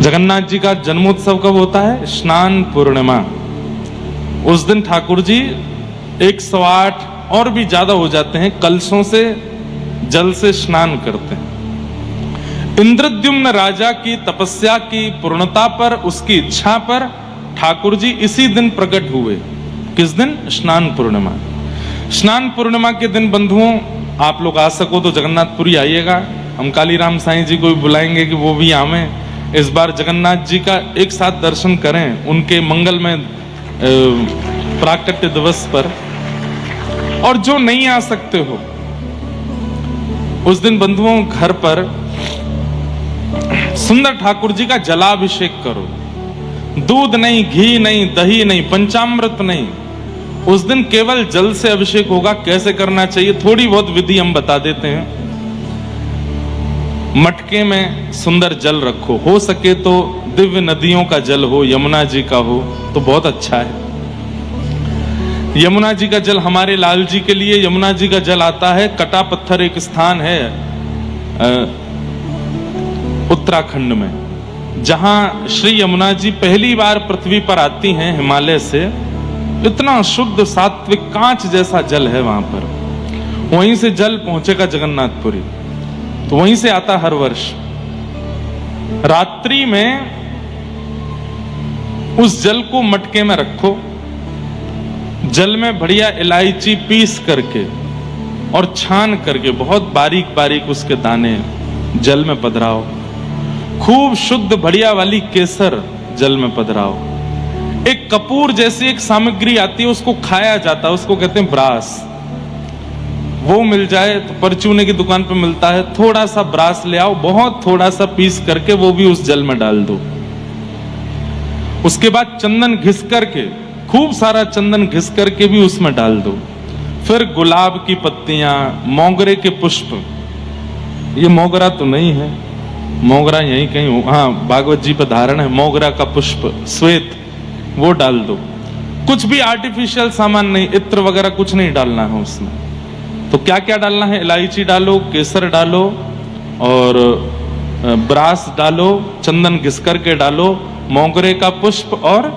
जगन्नाथ जी का जन्मोत्सव कब होता है? स्नान पूर्णिमा। उस दिन ठाकुर जी 108 और भी ज्यादा हो जाते हैं कलशों से जल से स्नान करते हैं। इंद्रद्युम्न राजा की तपस्या की पूर्णता पर, उसकी इच्छा पर ठाकुर जी इसी दिन प्रकट हुए। किस दिन? स्नान पूर्णिमा। स्नान पूर्णिमा के दिन बंधुओं, आप लोग आ सको तो जगन्नाथपुरी आइएगा। हम कालीराम साईं जी को भी बुलाएंगे कि वो भी आवे। इस बार जगन्नाथ जी का एक साथ दर्शन करें उनके मंगलमय प्राकट्य दिवस पर। और जो नहीं आ सकते हो उस दिन बंधुओं, घर पर सुंदर ठाकुर जी का जलाभिषेक करो। दूध नहीं, घी नहीं, दही नहीं, पंचामृत नहीं, उस दिन केवल जल से अभिषेक होगा। कैसे करना चाहिए थोड़ी बहुत विधि हम बता देते हैं। मटके में सुंदर जल रखो, हो सके तो दिव्य नदियों का जल हो, यमुना जी का हो तो बहुत अच्छा है। यमुना जी का जल, हमारे लाल जी के लिए यमुना जी का जल आता है। कटा पत्थर एक स्थान है उत्तराखंड में, जहां श्री यमुना जी पहली बार पृथ्वी पर आती हैं हिमालय से। इतना शुद्ध सात्विक कांच जैसा जल है वहां पर। वहीं से जल पहुंचेगा जगन्नाथपुरी, तो वहीं से आता हर वर्ष। रात्रि में उस जल को मटके में रखो, जल में बढ़िया इलायची पीस करके और छान करके बहुत बारीक बारीक उसके दाने जल में पधराओ। खूब शुद्ध बढ़िया वाली केसर जल में पधराओ। एक कपूर जैसी एक सामग्री आती है, उसको खाया जाता है, उसको कहते हैं ब्रास। वो मिल जाए तो परचूने की दुकान पे मिलता है। थोड़ा सा ब्रास ले आओ, बहुत थोड़ा सा पीस करके वो भी उस जल में डाल दो। उसके बाद चंदन घिस करके, खूब सारा चंदन घिस करके भी उसमें डाल दो। फिर गुलाब की पत्तियां, मोगरे के पुष्प, ये मोगरा तो नहीं है, मोगरा यहीं कहीं, हाँ भागवत जी पर धारण है, मोगरा का पुष्प श्वेत, वो डाल दो। कुछ भी आर्टिफिशियल सामान नहीं, इत्र वगैरह कुछ नहीं डालना है उसमें। तो क्या क्या डालना है? इलायची डालो, केसर डालो और ब्रास डालो, चंदन घिस करके डालो, मोगरे का पुष्प और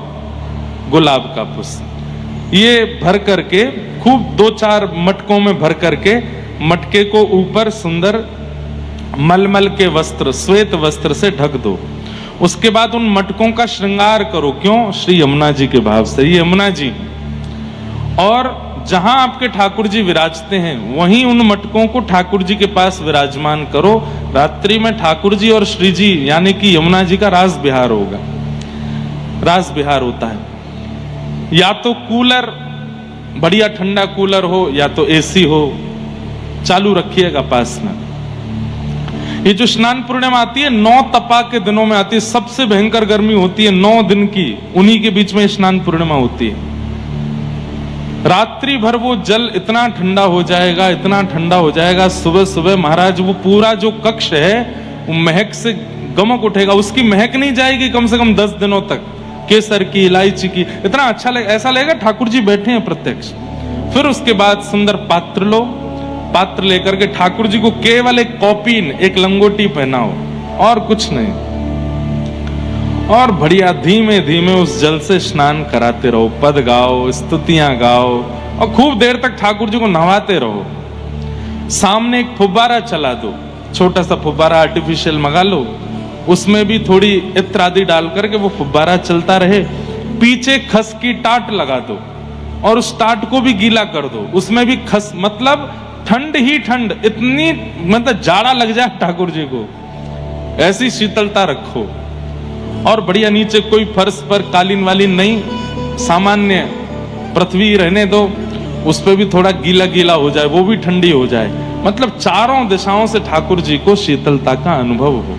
गुलाब का पुष्प। ये भर करके खूब 2-4 मटकों में भर करके मटके को ऊपर सुंदर मलमल के वस्त्र, श्वेत वस्त्र से ढक दो। उसके बाद उन मटकों का श्रृंगार करो। क्यों? श्री यमुना जी के भाव से। ये यमुना जी, और जहां आपके ठाकुर जी विराजते हैं वहीं उन मटकों को ठाकुर जी के पास विराजमान करो। रात्रि में ठाकुर जी और श्री जी यानी कि यमुना जी का रास विहार होगा। रास विहार होता है, या तो कूलर, बढ़िया ठंडा कूलर हो, या तो एसी हो, चालू रखिएगा पास में। ये जो स्नान पूर्णिमा आती है 9 तपा के दिनों में आती है। सबसे भयंकर गर्मी होती है 9 दिन की, उन्हीं के बीच में स्नान पूर्णिमा होती है। रात्रि भर वो जल इतना ठंडा हो जाएगा, इतना ठंडा हो जाएगा, सुबह सुबह महाराज वो पूरा जो कक्ष है वो महक से गमक उठेगा। उसकी महक नहीं जाएगी कम से कम 10 दिनों तक, केसर की, इलायची की। इतना अच्छा लगेगा, ऐसा लगेगा ठाकुर जी बैठे हैं प्रत्यक्ष। फिर उसके बाद सुंदर पात्र लो, पात्र लेकर के ठाकुर जी को केवल एक कौपीन, एक लंगोटी पहनाओ और कुछ नहीं, और बढ़िया धीमे धीमे उस जल से स्नान कराते रहो। पद गाओ, स्तुतियां गाओ और खूब देर तक ठाकुर जी को नहवाते रहो। सामने एक फुब्बारा चला दो, छोटा सा फुब्बारा आर्टिफिशियल मंगा लो, उसमें भी थोड़ी इत्र आदि डाल करके वो फुब्बारा चलता रहे। पीछे खस की टाट लगा दो और उस टाट को भी गीला कर दो, उसमें भी खस, मतलब ठंड ही ठंड, इतनी मतलब जाड़ा लग जाए ठाकुर जी को, ऐसी शीतलता रखो। और बढ़िया नीचे कोई फर्श पर कालीन वालीन नहीं, सामान्य पृथ्वी रहने दो, उस पर भी थोड़ा गीला गीला हो जाए, वो भी ठंडी हो जाए, मतलब चारों दिशाओं से ठाकुर जी को शीतलता का अनुभव हो।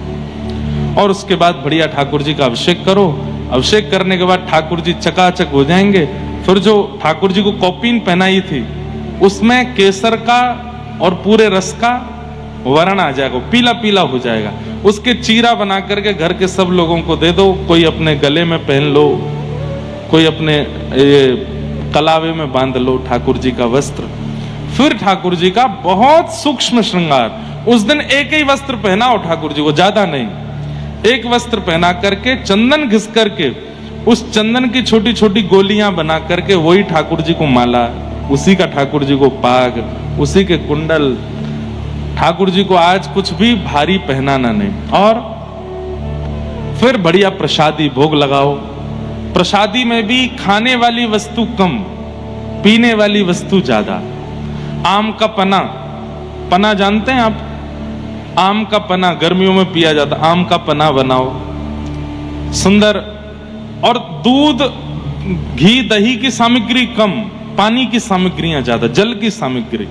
और उसके बाद बढ़िया ठाकुर जी का अभिषेक करो। अभिषेक करने के बाद ठाकुर जी चकाचक हो जाएंगे। फिर जो ठाकुर जी को कौपीन पहनाई थी उसमें केसर का और पूरे रस का वर्ण आ जाएगा, पीला पीला हो जाएगा। उसके चीरा बना करके घर के सब लोगों को दे दो। कोई अपने गले में पहन लो, कोई अपने कलावे में बांध लो ठाकुर जी का वस्त्र। फिर ठाकुर जी का बहुत सूक्ष्म श्रृंगार। उस दिन एक ही वस्त्र पहनाओ ठाकुर जी को, ज्यादा नहीं, एक वस्त्र पहना करके चंदन घिस करके उस चंदन की छोटी छोटी गोलियां बना करके वही ठाकुर जी को माला, उसी का ठाकुर जी को पाग, उसी के कुंडल, ठाकुर जी को आज कुछ भी भारी पहनाना नहीं। और फिर बढ़िया प्रसादी भोग लगाओ। प्रसादी में भी खाने वाली वस्तु कम, पीने वाली वस्तु ज्यादा। आम का पना, पना जानते हैं आप? आम का पना गर्मियों में पिया जाता, आम का पना बनाओ सुंदर। और दूध, घी, दही की सामग्री कम, पानी की सामग्रियां ज्यादा, जल की सामग्री।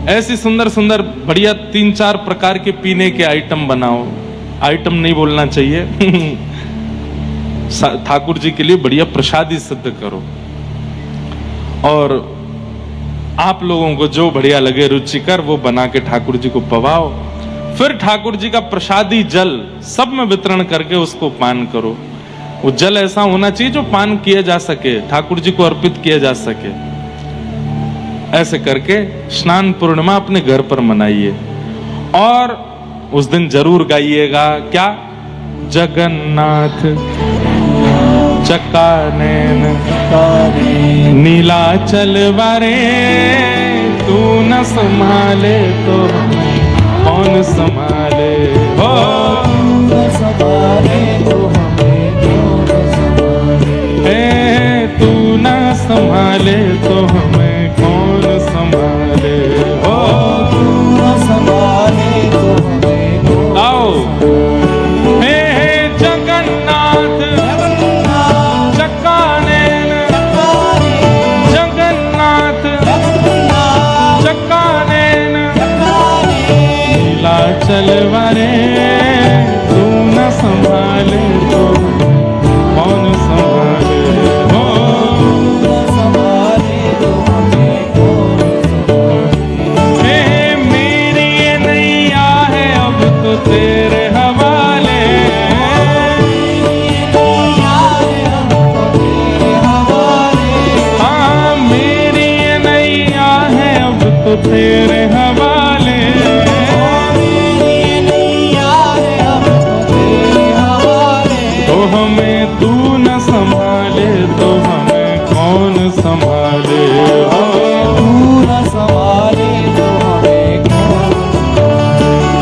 ऐसी सुंदर सुंदर बढ़िया 3-4 प्रकार के पीने के आइटम बनाओ। आइटम नहीं बोलना चाहिए ठाकुर जी के लिए बढ़िया प्रसादी सिद्ध करो। और आप लोगों को जो बढ़िया लगे रुचिकर वो बना के ठाकुर जी को पवाओ। फिर ठाकुर जी का प्रसादी जल सब में वितरण करके उसको पान करो। वो जल ऐसा होना चाहिए जो पान किया जा सके, ठाकुर जी को अर्पित किया जा सके। ऐसे करके स्नान पूर्णिमा अपने घर पर मनाइए। और उस दिन जरूर गाइएगा क्या? जगन्नाथ चक्कानैन नीलाचल वारे, तू न संभाले तो कौन संभाले हो, संभाले तो हमें कौन संभाले, तू न संभाले तो हमें कौन संभाले हो, तू न संभाले तो हमें कौन। आओ हे जगन्नाथ चक्कानैन, जगन्नाथ चक्कानैन नीलाचल वारे, तू न संभाले तो कौन संभाले हो, संभाले तो हमें कौन संभाले। मेरी ये नैया है अब तो तेरे हवाले, हाँ मेरी ये नैया है अब तो तेरे हवाले। हमें तू न संभाले तो हमें कौन संभाले हो, तू न संभाले तो हमें कौन।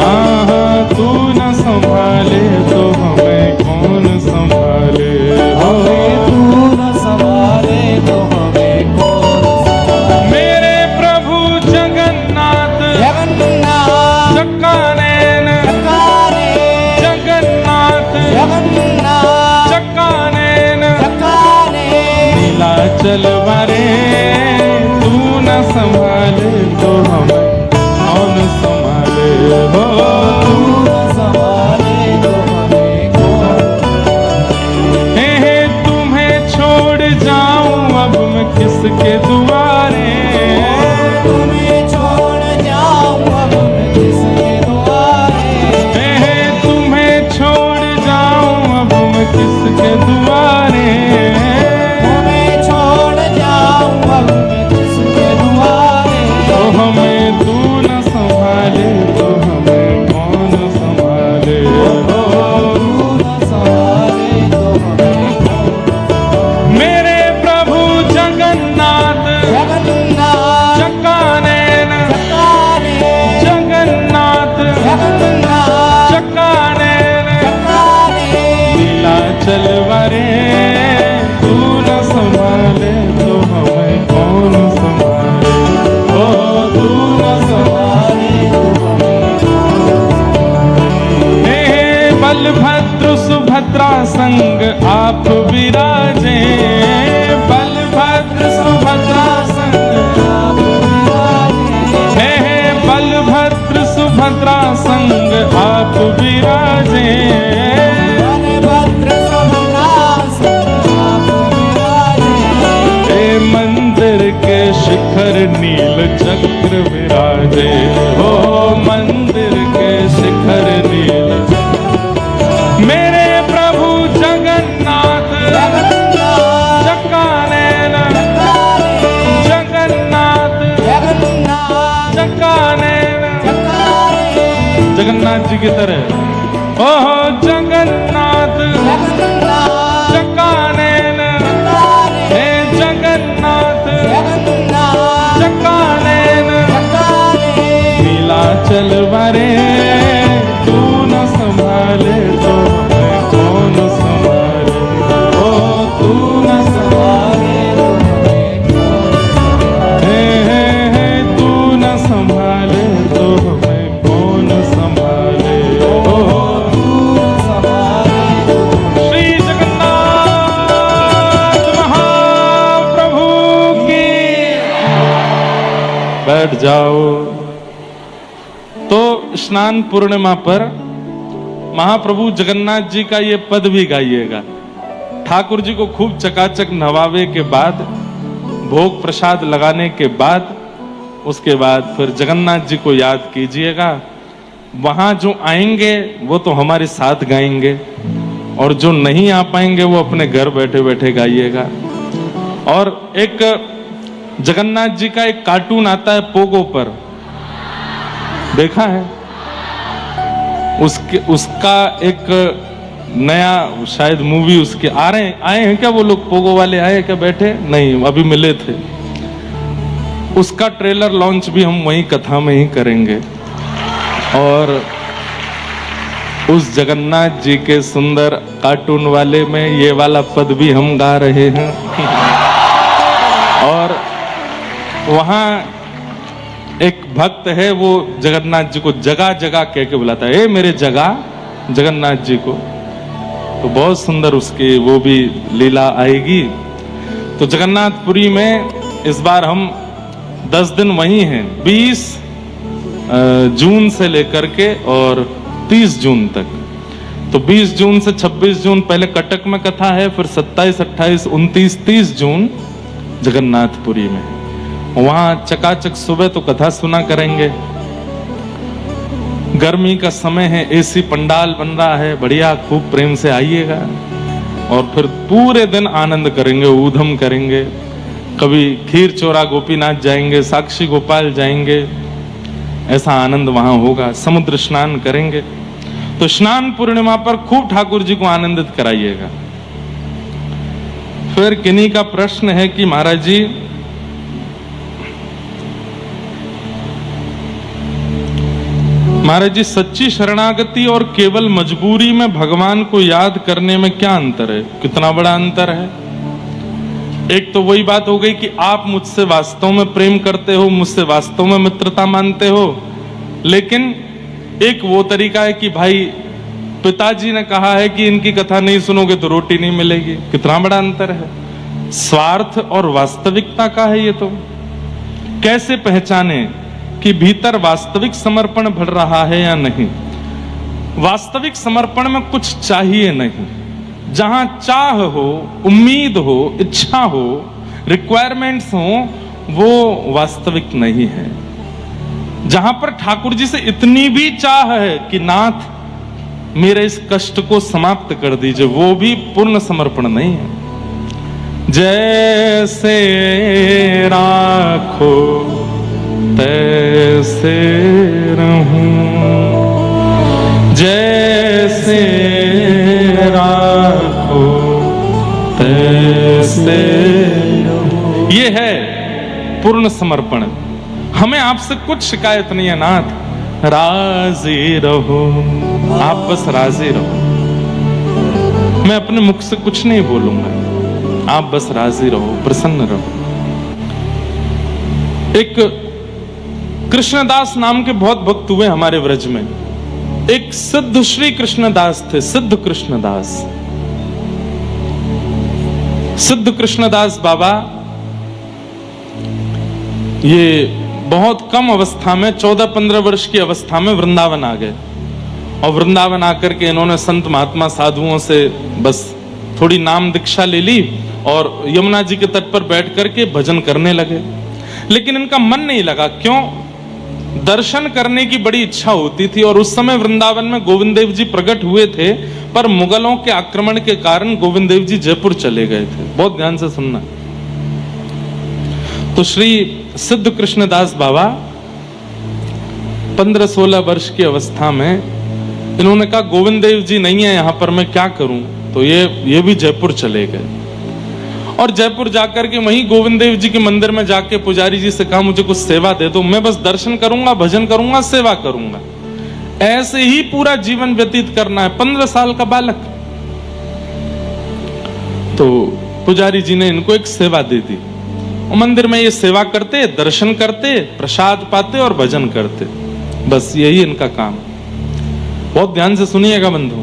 हाँ तू न संभाले तो हमें कौन संभाले हो, तू न संभाले तो हमें कौन। मेरे प्रभु जगन्नाथ चक्कानैन, जगन्नाथ नीलाचल वारे, तू न संभाले तो हमें कौन संभाले हो, तू न संभाले तो हमें कौन। हे तुम्हें छोड़ जाऊं अब मैं किसके दुआरे, तुम्हें छोड़ जाऊं अब मैं किसके दुआरे, हे तुम्हें छोड़ जाऊं अब मैं किसके दुआरे, तो हमें तू न संभाले तो हमें कौन संभाले हो, तू न संभाले तो हमें कौन। मेरे प्रभु जगन्नाथ चक्कानैन, जगन्नाथ चक्कानैन नीलाचल वारे, तू न संभाले तो हमें कौन संभाले हो, तू न संभाले तो हमें कौन। हे बलभद्र सुभद्रा संग आप विराजे, बलभद्र सुभद्रा संग आप विराजे, हे बलभद्र सुभद्रा संग आप विराजे, बलभद्र सुभद्रा संग आप विराजे, मंदिर के शिखर नील चक्र विराजे हो, मंदिर के शिखर नील। मेरे प्रभु जगन्नाथ चक्कानैन, जगन्नाथ चक्कानैन, जगन्नाथ जी की तरह ओहो जगन्नाथ चकानेन, हे जगन्नाथ चकानेन, नीलाचल वरे तू न संभाले तो हमें कौन संभाले, ओ तू न संभाले तो हमें कौन, हे तू न संभाले तो हमें कौन संभाले, ओ श्री जगन्नाथ महाप्रभु की। बैठ जाओ। तो स्नान पूर्णिमा पर महाप्रभु जगन्नाथ जी का ये पद भी गाइएगा। ठाकुर जी को खूब चकाचक नवावे के बाद, भोग प्रसाद लगाने के बाद, उसके बाद फिर जगन्नाथ जी को याद कीजिएगा। वहां जो आएंगे वो तो हमारे साथ गाएंगे, और जो नहीं आ पाएंगे वो अपने घर बैठे बैठे गाइएगा। और एक जगन्नाथ जी का एक कार्टून आता है पोगो पर, देखा है? उसका एक नया शायद मूवी उसके आए हैं क्या? वो लोग पोगो वाले आए क्या? बैठे नहीं, अभी मिले थे। उसका ट्रेलर लॉन्च भी हम वहीं कथा में ही करेंगे। और उस जगन्नाथ जी के सुंदर कार्टून वाले में ये वाला पद भी हम गा रहे हैं। और वहां एक भक्त है, वो जगन्नाथ जी को जगह जगह कह के बुलाता है, ए मेरे जगह जगन्नाथ जी को। तो बहुत सुंदर उसकी वो भी लीला आएगी। तो जगन्नाथपुरी में इस बार हम 10 दिन वहीं हैं, 20 जून से लेकर के और 30 जून तक। तो 20 जून से 26 जून पहले कटक में कथा है, फिर 27, 28, 29, 30 जून जगन्नाथपुरी में। वहां चकाचक सुबह तो कथा सुना करेंगे। गर्मी का समय है, एसी पंडाल बन रहा है, बढ़िया, खूब प्रेम से आइएगा। और फिर पूरे दिन आनंद करेंगे, ऊधम करेंगे। कभी खीर चोरा गोपीनाथ जाएंगे, साक्षी गोपाल जाएंगे, ऐसा आनंद वहां होगा। समुद्र स्नान करेंगे। तो स्नान पूर्णिमा पर खूब ठाकुर जी को आनंदित कराइएगा। फिर किन्हीं का प्रश्न है कि महाराज जी सच्ची शरणागति और केवल मजबूरी में भगवान को याद करने में क्या अंतर है? कितना बड़ा अंतर है। एक तो वही बात हो गई कि आप मुझसे वास्तव में प्रेम करते हो, मुझसे वास्तव में मित्रता मानते हो। लेकिन एक वो तरीका है कि भाई पिताजी ने कहा है कि इनकी कथा नहीं सुनोगे तो रोटी नहीं मिलेगी। कितना बड़ा अंतर है। स्वार्थ और वास्तविकता का है ये। तो कैसे पहचाने कि भीतर वास्तविक समर्पण बढ़ रहा है या नहीं? वास्तविक समर्पण में कुछ चाहिए नहीं। जहां चाह हो, उम्मीद हो, इच्छा हो, रिक्वायरमेंट्स हो, वो वास्तविक नहीं है। जहां पर ठाकुर जी से इतनी भी चाह है कि नाथ मेरे इस कष्ट को समाप्त कर दीजिए, वो भी पूर्ण समर्पण नहीं है। जैसे राखो तैसे रहूं, जैसे राखो तैसे रहूं, ये है पूर्ण समर्पण। हमें आपसे कुछ शिकायत नहीं है नाथ, राजी रहो, आप बस राजी रहो। मैं अपने मुख से कुछ नहीं बोलूंगा, आप बस राजी रहो, प्रसन्न रहो। एक कृष्णदास नाम के बहुत भक्त हुए हमारे व्रज में। एक सिद्ध श्री कृष्णदास थे, सिद्ध कृष्णदास। सिद्ध कृष्णदास बाबा ये बहुत कम अवस्था में, 14-15 वर्ष की अवस्था में वृंदावन आ गए। और वृंदावन आकर के इन्होंने संत महात्मा साधुओं से बस थोड़ी नाम दीक्षा ले ली और यमुना जी के तट पर बैठ करके भजन करने लगे। लेकिन इनका मन नहीं लगा। क्यों? दर्शन करने की बड़ी इच्छा होती थी। और उस समय वृंदावन में गोविंद देव जी प्रकट हुए थे, पर मुगलों के आक्रमण के कारण गोविंद देव जी जयपुर चले गए थे। बहुत ध्यान से सुनना। तो श्री सिद्ध कृष्णदास बाबा 15-16 वर्ष की अवस्था में इन्होंने कहा गोविंद देव जी नहीं है यहाँ पर, मैं क्या करूं? तो ये भी जयपुर चले गए और जयपुर जाकर के वहीं गोविंद देव जी के मंदिर में जाके पुजारी जी से कहा मुझे कुछ सेवा दे दो, मैं बस दर्शन करूंगा, भजन करूंगा, सेवा करूंगा। ऐसे ही पूरा जीवन व्यतीत करना है। 15 साल का बालक। तो पुजारी जी ने इनको एक सेवा दे दी और मंदिर में ये सेवा करते, दर्शन करते, प्रसाद पाते और भजन करते। बस यही इनका काम। बहुत ध्यान से सुनिएगा बंधु।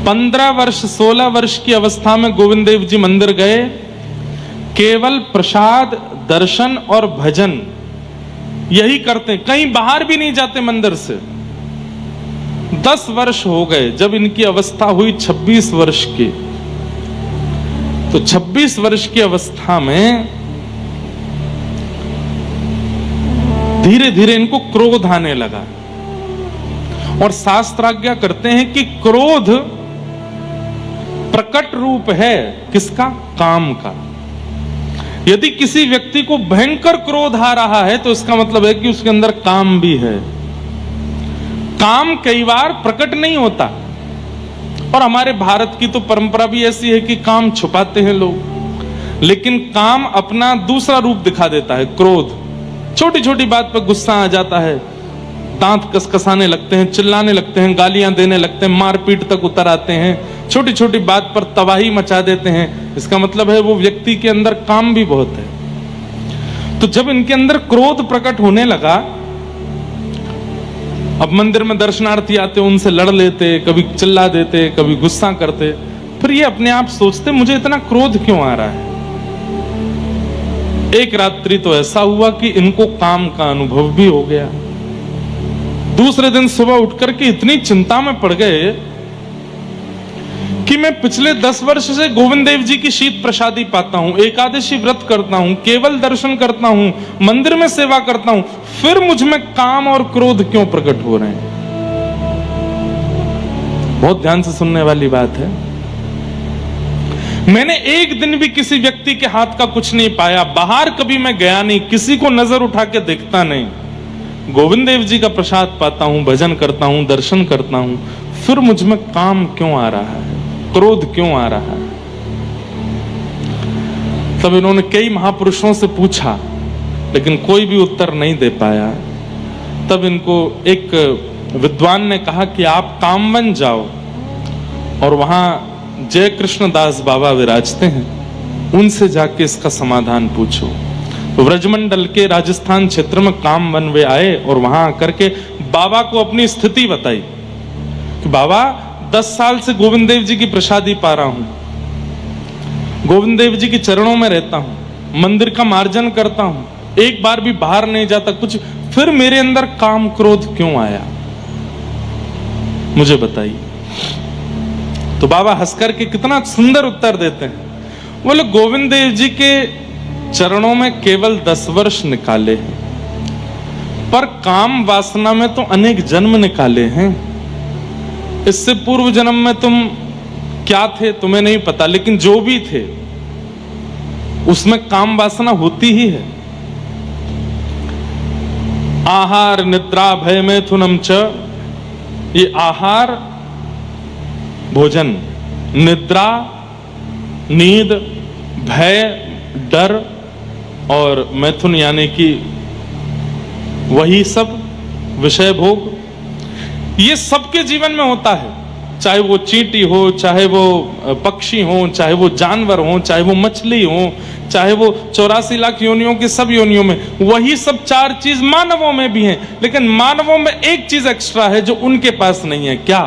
15 वर्ष 16 वर्ष की अवस्था में गोविंद देव जी मंदिर गए, केवल प्रसाद, दर्शन और भजन यही करते, कहीं बाहर भी नहीं जाते मंदिर से। 10 वर्ष हो गए। जब इनकी अवस्था हुई 26 वर्ष की, तो 26 वर्ष की अवस्था में धीरे धीरे इनको क्रोध आने लगा और शास्त्राज्ञा करते हैं कि क्रोध प्रकट रूप है किसका? काम का। यदि किसी व्यक्ति को भयंकर क्रोध आ रहा है तो इसका मतलब है कि उसके अंदर काम भी है। काम कई बार प्रकट नहीं होता और हमारे भारत की तो परंपरा भी ऐसी है कि काम छुपाते हैं लोग, लेकिन काम अपना दूसरा रूप दिखा देता है। क्रोध, छोटी छोटी बात पर गुस्सा आ जाता है, दांत कसकसाने लगते हैं, चिल्लाने लगते हैं, गालियां देने लगते हैं, मारपीट तक उतर आते हैं, छोटी छोटी बात पर तबाही मचा देते हैं। इसका मतलब है वो व्यक्ति के अंदर काम भी बहुत है। तो जब इनके अंदर क्रोध प्रकट होने लगा, अब मंदिर में दर्शनार्थी आते, उनसे लड़ लेते, कभी चिल्ला देते, कभी गुस्सा करते। फिर ये अपने आप सोचते मुझे इतना क्रोध क्यों आ रहा है। एक रात्रि तो ऐसा हुआ कि इनको काम का अनुभव भी हो गया। दूसरे दिन सुबह उठकर के इतनी चिंता में पड़ गए कि मैं पिछले 10 वर्ष से गोविंद देव जी की शीत प्रसादी पाता हूं, एकादशी व्रत करता हूं, केवल दर्शन करता हूं, मंदिर में सेवा करता हूं, फिर मुझ में काम और क्रोध क्यों प्रकट हो रहे हैं। बहुत ध्यान से सुनने वाली बात है। मैंने एक दिन भी किसी व्यक्ति के हाथ का कुछ नहीं पाया, बाहर कभी मैं गया नहीं, किसी को नजर उठा के देखता नहीं, गोविंद देव जी का प्रसाद पाता हूं, भजन करता हूं, दर्शन करता हूं, फिर मुझ में काम क्यों आ रहा है, क्रोध क्यों आ रहा है। तब इन्होंने कई महापुरुषों से पूछा, लेकिन कोई भी उत्तर नहीं दे पाया। तब इनको एक विद्वान ने कहा कि आप कामवन जाओ और वहां जय कृष्ण दास बाबा विराजते हैं, उनसे जाके इसका समाधान पूछो। तो व्रजमंडल के राजस्थान क्षेत्र में कामवन वे आए और वहां आकर के बाबा को अपनी स्थिति बताई कि बाबा 10 साल से गोविंद देव जी की प्रसादी पा रहा हूं, गोविंद देव जी के चरणों में रहता हूं, मंदिर का मार्जन करता हूं, एक बार भी बाहर नहीं जाता कुछ, फिर मेरे अंदर काम क्रोध क्यों आया, मुझे बताइए। तो बाबा हंसकर के कितना सुंदर उत्तर देते हैं। बोले गोविंद देव जी के चरणों में केवल 10 वर्ष निकाले हैं, पर काम वासना में तो अनेक जन्म निकाले हैं। इससे पूर्व जन्म में तुम क्या थे तुम्हें नहीं पता, लेकिन जो भी थे उसमें काम वासना होती ही है। आहार निद्रा भय मैथुनम च, ये आहार भोजन, निद्रा नींद, भय डर और मैथुन यानी कि वही सब विषय भोग, ये सबके जीवन में होता है। चाहे वो चींटी हो, चाहे वो पक्षी हो, चाहे वो जानवर हो, चाहे वो मछली हो, चाहे वो 84 लाख योनियों की सब योनियों में, वही सब 4 चीज मानवों में भी हैं। लेकिन मानवों में एक चीज एक्स्ट्रा है जो उनके पास नहीं है। क्या?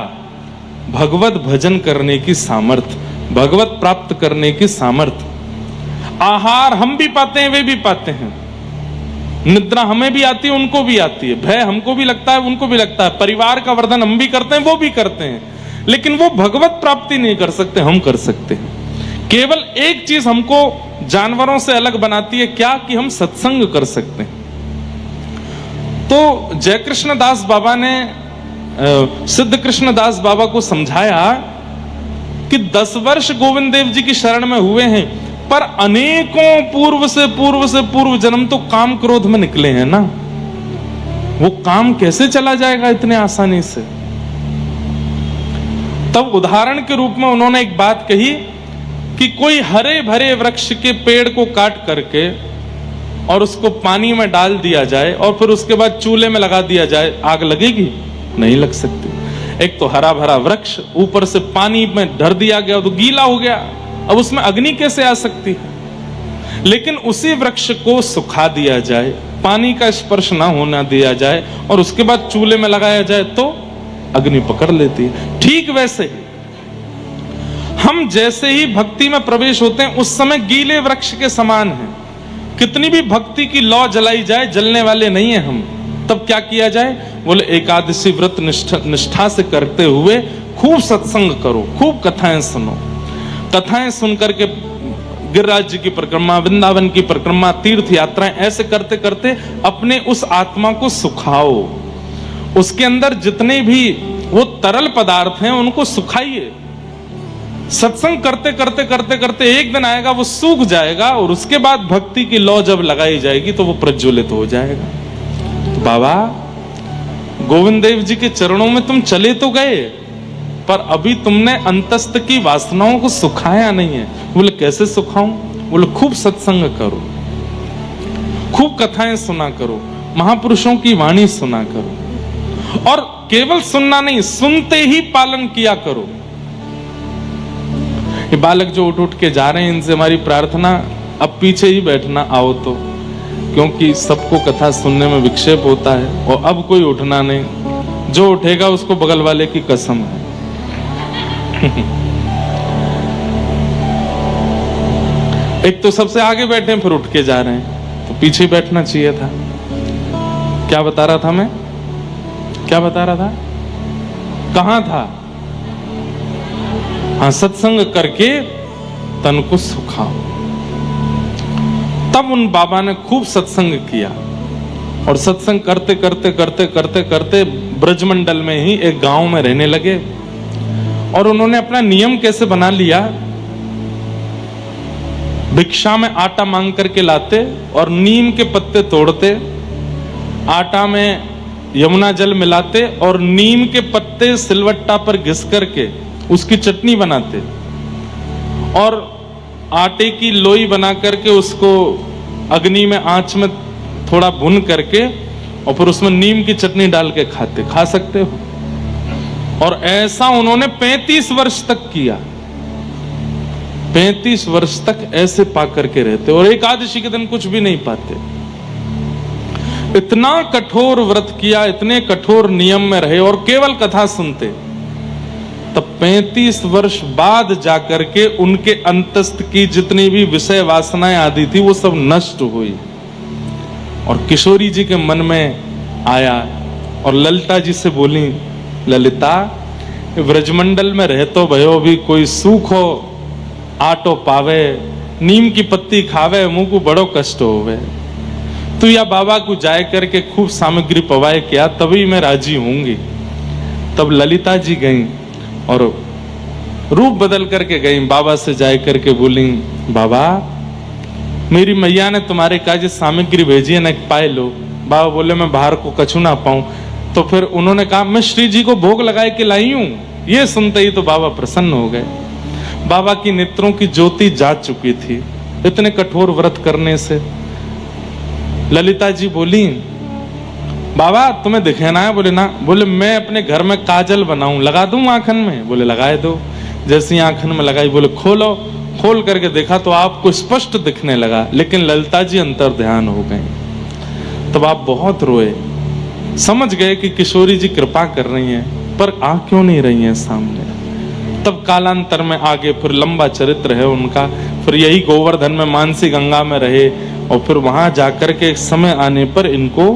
भगवत भजन करने की सामर्थ्य, भगवत प्राप्त करने की सामर्थ्य। आहार हम भी पाते हैं, वे भी पाते हैं, निद्रा हमें भी आती है, उनको भी आती है, भय हमको भी लगता है, उनको भी लगता है, परिवार का वर्धन हम भी करते हैं, वो भी करते हैं, लेकिन वो भगवत प्राप्ति नहीं कर सकते, हम कर सकते हैं। केवल एक चीज हमको जानवरों से अलग बनाती है, क्या? कि हम सत्संग कर सकते हैं। तो जय कृष्ण दास बाबा ने सिद्ध कृष्ण दास बाबा को समझाया कि 10 वर्ष गोविंद देव जी की शरण में हुए हैं, पर अनेकों पूर्व से पूर्व जन्म तो काम क्रोध में निकले हैं ना। वो काम कैसे चला जाएगा इतने आसानी से? तब उदाहरण के रूप में उन्होंने एक बात कही कि कोई हरे भरे वृक्ष के पेड़ को काट करके और उसको पानी में डाल दिया जाए और फिर उसके बाद चूल्हे में लगा दिया जाए, आग लगेगी? नहीं लग सकती। एक तो हरा भरा वृक्ष, ऊपर से पानी में धर दिया गया तो गीला हो गया, अब उसमें अग्नि कैसे आ सकती है? लेकिन उसी वृक्ष को सुखा दिया जाए, पानी का स्पर्श ना होना दिया जाए और उसके बाद चूल्हे में लगाया जाए तो अग्नि पकड़ लेती है। ठीक वैसे ही हम जैसे ही भक्ति में प्रवेश होते हैं उस समय गीले वृक्ष के समान हैं। कितनी भी भक्ति की लौ जलाई जाए, जलने वाले नहीं है हम। तब क्या किया जाए? बोले एकादशी व्रत निष्ठा से करते हुए खूब सत्संग करो, खूब कथाएं सुनो। कथाएं सुन करके गिरिराज जी की परिक्रमा, वृंदावन की परिक्रमा, तीर्थ यात्राएं ऐसे करते करते अपने उस आत्मा को सुखाओ। उसके अंदर जितने भी वो तरल पदार्थ हैं उनको सुखाइए। सत्संग करते करते करते करते एक दिन आएगा वो सूख जाएगा और उसके बाद भक्ति की लौ जब लगाई जाएगी तो वो प्रज्वलित हो जाएगा। तो बाबा गोविंद देव जी के चरणों में तुम चले तो गए, पर अभी तुमने अंतस्थ की वासनाओं को सुखाया नहीं है। बोले कैसे सुखाऊं? बोले खूब सत्संग करो, खूब कथाएं सुना करो, महापुरुषों की वाणी सुना करो, और केवल सुनना नहीं, सुनते ही पालन किया करो। ये बालक जो उठ उठ के जा रहे हैं, इनसे हमारी प्रार्थना अब पीछे ही बैठना आओ तो, क्योंकि सबको कथा सुनने में विक्षेप होता है और अब कोई उठना नहीं। जो उठेगा उसको बगल वाले की कसम है। एक तो सबसे आगे बैठे फिर उठ के जा रहे हैं, तो पीछे बैठना चाहिए था। क्या बता रहा था मैं? क्या बता रहा था? कहां था? हाँ, सत्संग करके तन को सुखाओ। तब उन बाबा ने खूब सत्संग किया और सत्संग करते करते करते करते करते ब्रजमंडल में ही एक गांव में रहने लगे। और उन्होंने अपना नियम कैसे बना लिया? भिक्षा में आटा मांग करके लाते और नीम के पत्ते तोड़ते, आटा में यमुना जल मिलाते और नीम के पत्ते सिलवट्टा पर घिस करके उसकी चटनी बनाते और आटे की लोई बना करके उसको अग्नि में आंच में थोड़ा भून करके और फिर उसमें नीम की चटनी डाल के खाते। खा सकते हो? और ऐसा उन्होंने 35 वर्ष तक किया। 35 वर्ष तक ऐसे पा करके रहते और एकादशी के दिन कुछ भी नहीं पाते। इतना कठोर व्रत किया, इतने कठोर नियम में रहे और केवल कथा सुनते। तब 35 वर्ष बाद जाकर के उनके अंतस्थ की जितनी भी विषय वासनाएं आदि थी वो सब नष्ट हुई। और किशोरी जी के मन में आया और ललिता जी से बोली, ललिता व्रजमंडल में रह तो भयो भी कोई सूख हो आटो पावे, नीम की पत्ती खावे, मुंह को बड़ो कष्ट होवे। तो या बाबा को जाए करके खूब सामग्री पवाए क्या, तभी मैं राजी होंगी। तब ललिता जी गईं और रूप बदल करके गईं, बाबा से जाए करके बोली, बाबा मेरी मैया ने तुम्हारे काज सामग्री भेजी है ना, पाए लो। बाबा बोले मैं बाहर को कछु ना पाऊं। तो फिर उन्होंने कहा मैं श्री जी को भोग लगाए के लाई हूं। ये सुनते ही तो बाबा प्रसन्न हो गए। बाबा की नेत्रों की ज्योति जा चुकी थी इतने कठोर व्रत करने से। ललिता जी बोली, बाबा तुम्हें दिखाना है? बोले ना। बोले मैं अपने घर में काजल बनाऊं, लगा दूं आंखन में? बोले लगाए दो। जैसे ही आंखन में लगाई, बोले खोलो। खोल करके देखा तो आपको स्पष्ट दिखने लगा, लेकिन ललिता जी अंतर ध्यान हो गई। तब आप बहुत रोए, समझ गए कि किशोरी जी कृपा कर रही हैं, पर आ क्यों नहीं रही हैं सामने। तब कालांतर में आगे फिर लंबा चरित्र है उनका। फिर यही गोवर्धन में मानसी गंगा में रहे और फिर वहां जाकर के समय आने पर इनको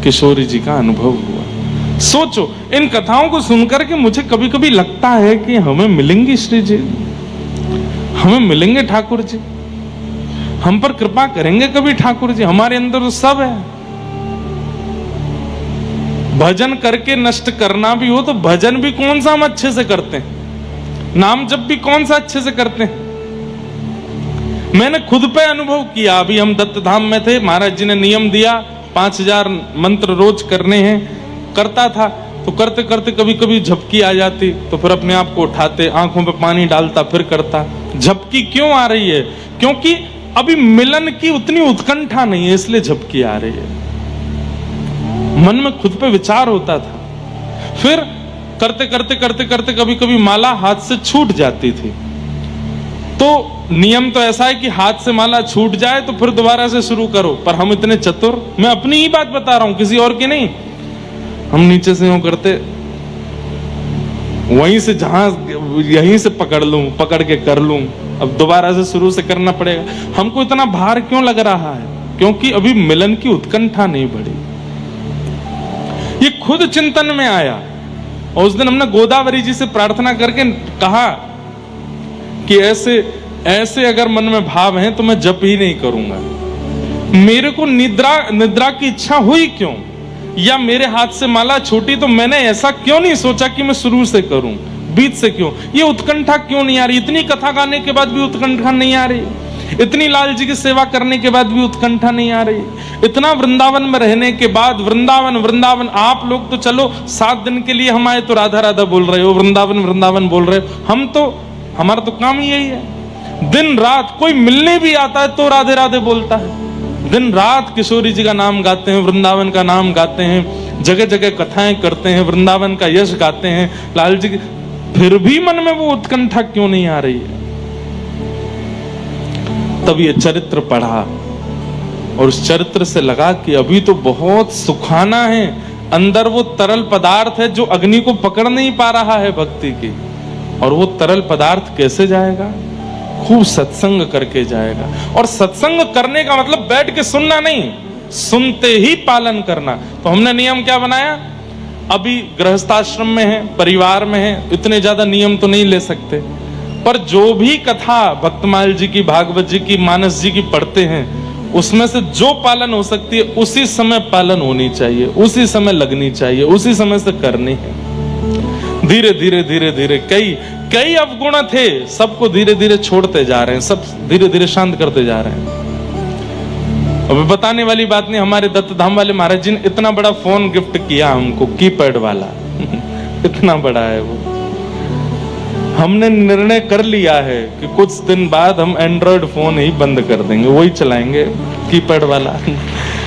किशोरी जी का अनुभव हुआ। सोचो, इन कथाओं को सुनकर के मुझे कभी कभी लगता है कि हमें मिलेंगी श्री जी, हमें मिलेंगे ठाकुर जी, हम पर कृपा करेंगे कभी ठाकुर जी। हमारे अंदर तो सब है। भजन करके नष्ट करना भी हो तो भजन भी कौन सा हम अच्छे से करते हैं, नाम जप भी कौन सा अच्छे से करते हैं। मैंने खुद पे अनुभव किया। अभी हम दत्त धाम में थे, महाराज जी ने नियम दिया 5000 मंत्र रोज करने हैं। करता था तो तो करते करते कभी कभी झपकी आ जाती, तो फिर अपने आप को उठाते, आंखों पे पानी डालता, फिर करता। झपकी क्यों आ रही है? क्योंकि अभी मिलन की उतनी उत्कंठा नहीं है, इसलिए झपकी आ रही है। मन में खुद पे विचार होता था। फिर करते करते करते करते कभी कभी माला हाथ से छूट जाती थी। तो नियम तो ऐसा है कि हाथ से माला छूट जाए तो फिर दोबारा से शुरू करो, पर हम इतने चतुर, मैं अपनी ही बात बता रहा हूं, किसी और की नहीं। हम नीचे से यूं करते, वहीं से जहां यहीं से पकड़ लूं, पकड़ के कर लूं, अब दोबारा से शुरू से करना पड़ेगा। हमको इतना भार क्यों लग रहा है? क्योंकि अभी मिलन की उत्कंठा नहीं बढ़ी। ये खुद चिंतन में आया, और उस दिन हमने गोदावरी जी से प्रार्थना करके कहा कि ऐसे ऐसे अगर मन में भाव हैं तो मैं जप ही नहीं करूंगा। मेरे को निद्रा की इच्छा हुई क्यों, या मेरे हाथ से माला छूटी तो मैंने ऐसा क्यों नहीं सोचा कि मैं शुरू से करूं, बीच से क्यों? ये उत्कंठा क्यों नहीं आ रही? इतनी कथा गाने के बाद भी उत्कंठा नहीं आ रही, इतनी लाल जी की सेवा करने के बाद भी उत्कंठा नहीं आ रही, इतना वृंदावन में रहने के बाद, वृंदावन वृंदावन, आप लोग तो चलो 7 दिन के लिए हम आए तो राधा राधा बोल रहे हो, वृंदावन वृंदावन बोल रहे हो। हम तो, हमारा तो काम ही यही है। दिन रात कोई मिलने भी आता है तो राधे राधे बोलता है, दिन रात किशोरी जी का नाम गाते हैं, वृंदावन का नाम गाते हैं, जगह जगह कथाएं करते हैं, वृंदावन का यश गाते हैं, लाल जी की, फिर भी मन में वो उत्कंठा क्यों नहीं आ रही है? तब ये चरित्र पढ़ा और उस चरित्र से लगा कि अभी तो बहुत सुखाना है, अंदर वो तरल पदार्थ है जो अग्नि को पकड़ नहीं पा रहा है भक्ति की, और वो तरल पदार्थ कैसे जाएगा? खूब सत्संग करके जाएगा। और सत्संग करने का मतलब बैठ के सुनना नहीं, सुनते ही पालन करना। तो हमने नियम क्या बनाया? अभी गृहस्थाश्रम में है, परिवार में है, इतने ज्यादा नियम तो नहीं ले सकते, पर जो भी कथा भक्तमाल जी की, भागवत जी की, मानस जी की पढ़ते हैं, उसमें से जो पालन हो सकती है उसी समय पालन होनी चाहिए, उसी समय लगनी चाहिए, उसी समय से करनी है। धीरे धीरे धीरे धीरे कई अवगुण थे, सबको धीरे धीरे छोड़ते जा रहे हैं, सब धीरे धीरे शांत करते जा रहे हैं। अब बताने वाली बात नहीं, हमारे दत्त धाम वाले महाराज जी ने इतना बड़ा फोन गिफ्ट किया हमको, कीपैड वाला इतना बड़ा है वो। हमने निर्णय कर लिया है कि कुछ दिन बाद हम एंड्रॉइड फोन ही बंद कर देंगे, वही चलाएंगे, कीपैड वाला।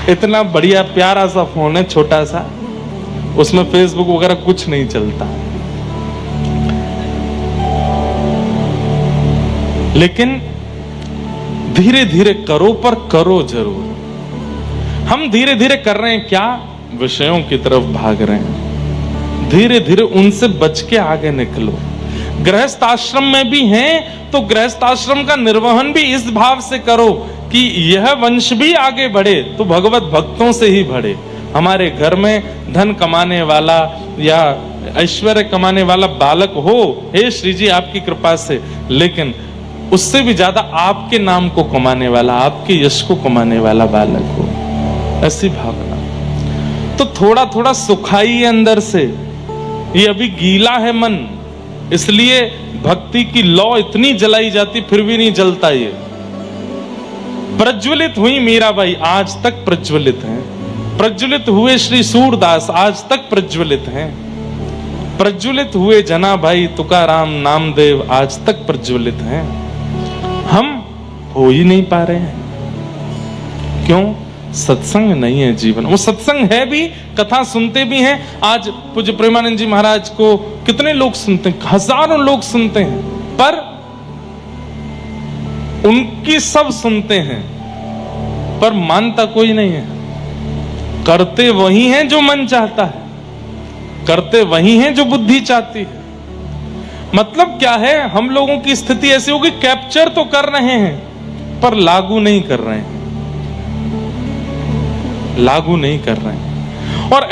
इतना बढ़िया प्यारा सा फोन है, छोटा सा, उसमें फेसबुक वगैरह कुछ नहीं चलता। लेकिन धीरे धीरे करो, पर करो जरूर। हम धीरे धीरे कर रहे हैं क्या? विषयों की तरफ भाग रहे हैं। धीरे धीरे उनसे बच के आगे निकलो। गृहस्थ आश्रम में भी हैं तो गृहस्थ आश्रम का निर्वहन भी इस भाव से करो कि यह वंश भी आगे बढ़े, तो भगवत भक्तों से ही बढ़े। हमारे घर में धन कमाने वाला या ऐश्वर्य कमाने वाला बालक हो, हे श्री जी आपकी कृपा से, लेकिन उससे भी ज्यादा आपके नाम को कमाने वाला, आपके यश को कमाने वाला बालक हो, ऐसी भावना। तो थोड़ा थोड़ा सुखाई अंदर से, ये अभी गीला है मन, इसलिए भक्ति की लौ इतनी जलाई जाती फिर भी नहीं जलता। ये प्रज्वलित हुई मीराबाई, आज तक प्रज्वलित हैं। प्रज्वलित हुए श्री सूरदास, आज तक प्रज्वलित हैं। प्रज्वलित हुए जना भाई तुकाराम नामदेव, आज तक प्रज्वलित हैं। हम हो ही नहीं पा रहे हैं। क्यों? सत्संग नहीं है जीवन। वो सत्संग है भी, कथा सुनते भी हैं। आज पूज्य प्रेमानंद जी महाराज को कितने लोग सुनते हैं? हजारों लोग सुनते हैं, पर उनकी सब सुनते हैं, पर मानता कोई नहीं है। करते वही हैं जो मन चाहता है, करते वही हैं जो बुद्धि चाहती है। मतलब क्या है? हम लोगों की स्थिति ऐसी होगी, कैप्चर तो कर रहे हैं पर लागू नहीं कर रहे हैं, लागू नहीं कर रहे हैं। और